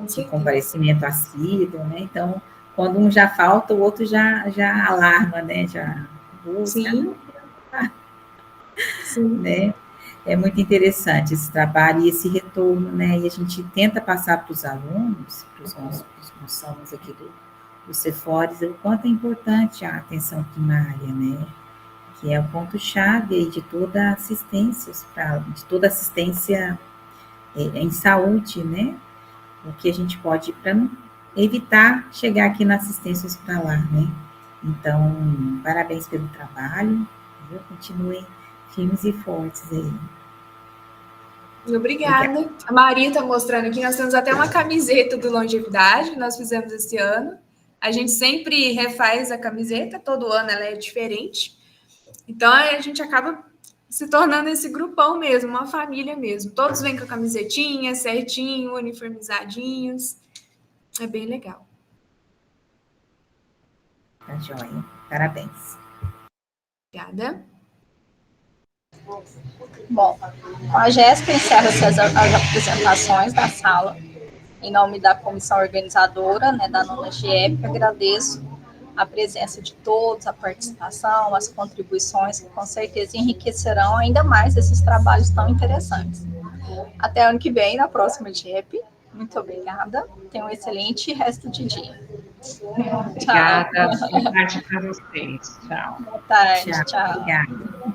De comparecimento assíduo, né? Então, quando um já falta, o outro já alarma, né? Já busca. Sim. Né? É muito interessante esse trabalho e esse retorno, né? E a gente tenta passar para os alunos, para os nossos alunos aqui do Cefores, o quanto é importante a atenção primária, né? Que é o ponto-chave de toda a assistência, em saúde, né? O que a gente pode para não evitar chegar aqui na assistência hospitalar, né? Então, parabéns pelo trabalho, viu? Continuem firmes e fortes aí. Obrigada. A Maria está mostrando aqui, nós temos até uma camiseta do Longevidade, que nós fizemos esse ano. A gente sempre refaz a camiseta, todo ano ela é diferente. Então, a gente acaba se tornando esse grupão mesmo, uma família mesmo. Todos vêm com a camisetinha, certinho, uniformizadinhos. É bem legal. Tá joia. Parabéns. Obrigada. Bom, a Jéssica encerra as apresentações da sala. Em nome da comissão organizadora, né, da nona GIEP, agradeço a presença de todos, a participação, as contribuições, que com certeza enriquecerão ainda mais esses trabalhos tão interessantes. Até ano que vem, na próxima GEP. Muito obrigada. Tenha um excelente resto de dia. Obrigada. Boa tarde para vocês. Tchau. Boa tarde. Tchau. Tchau. Obrigada.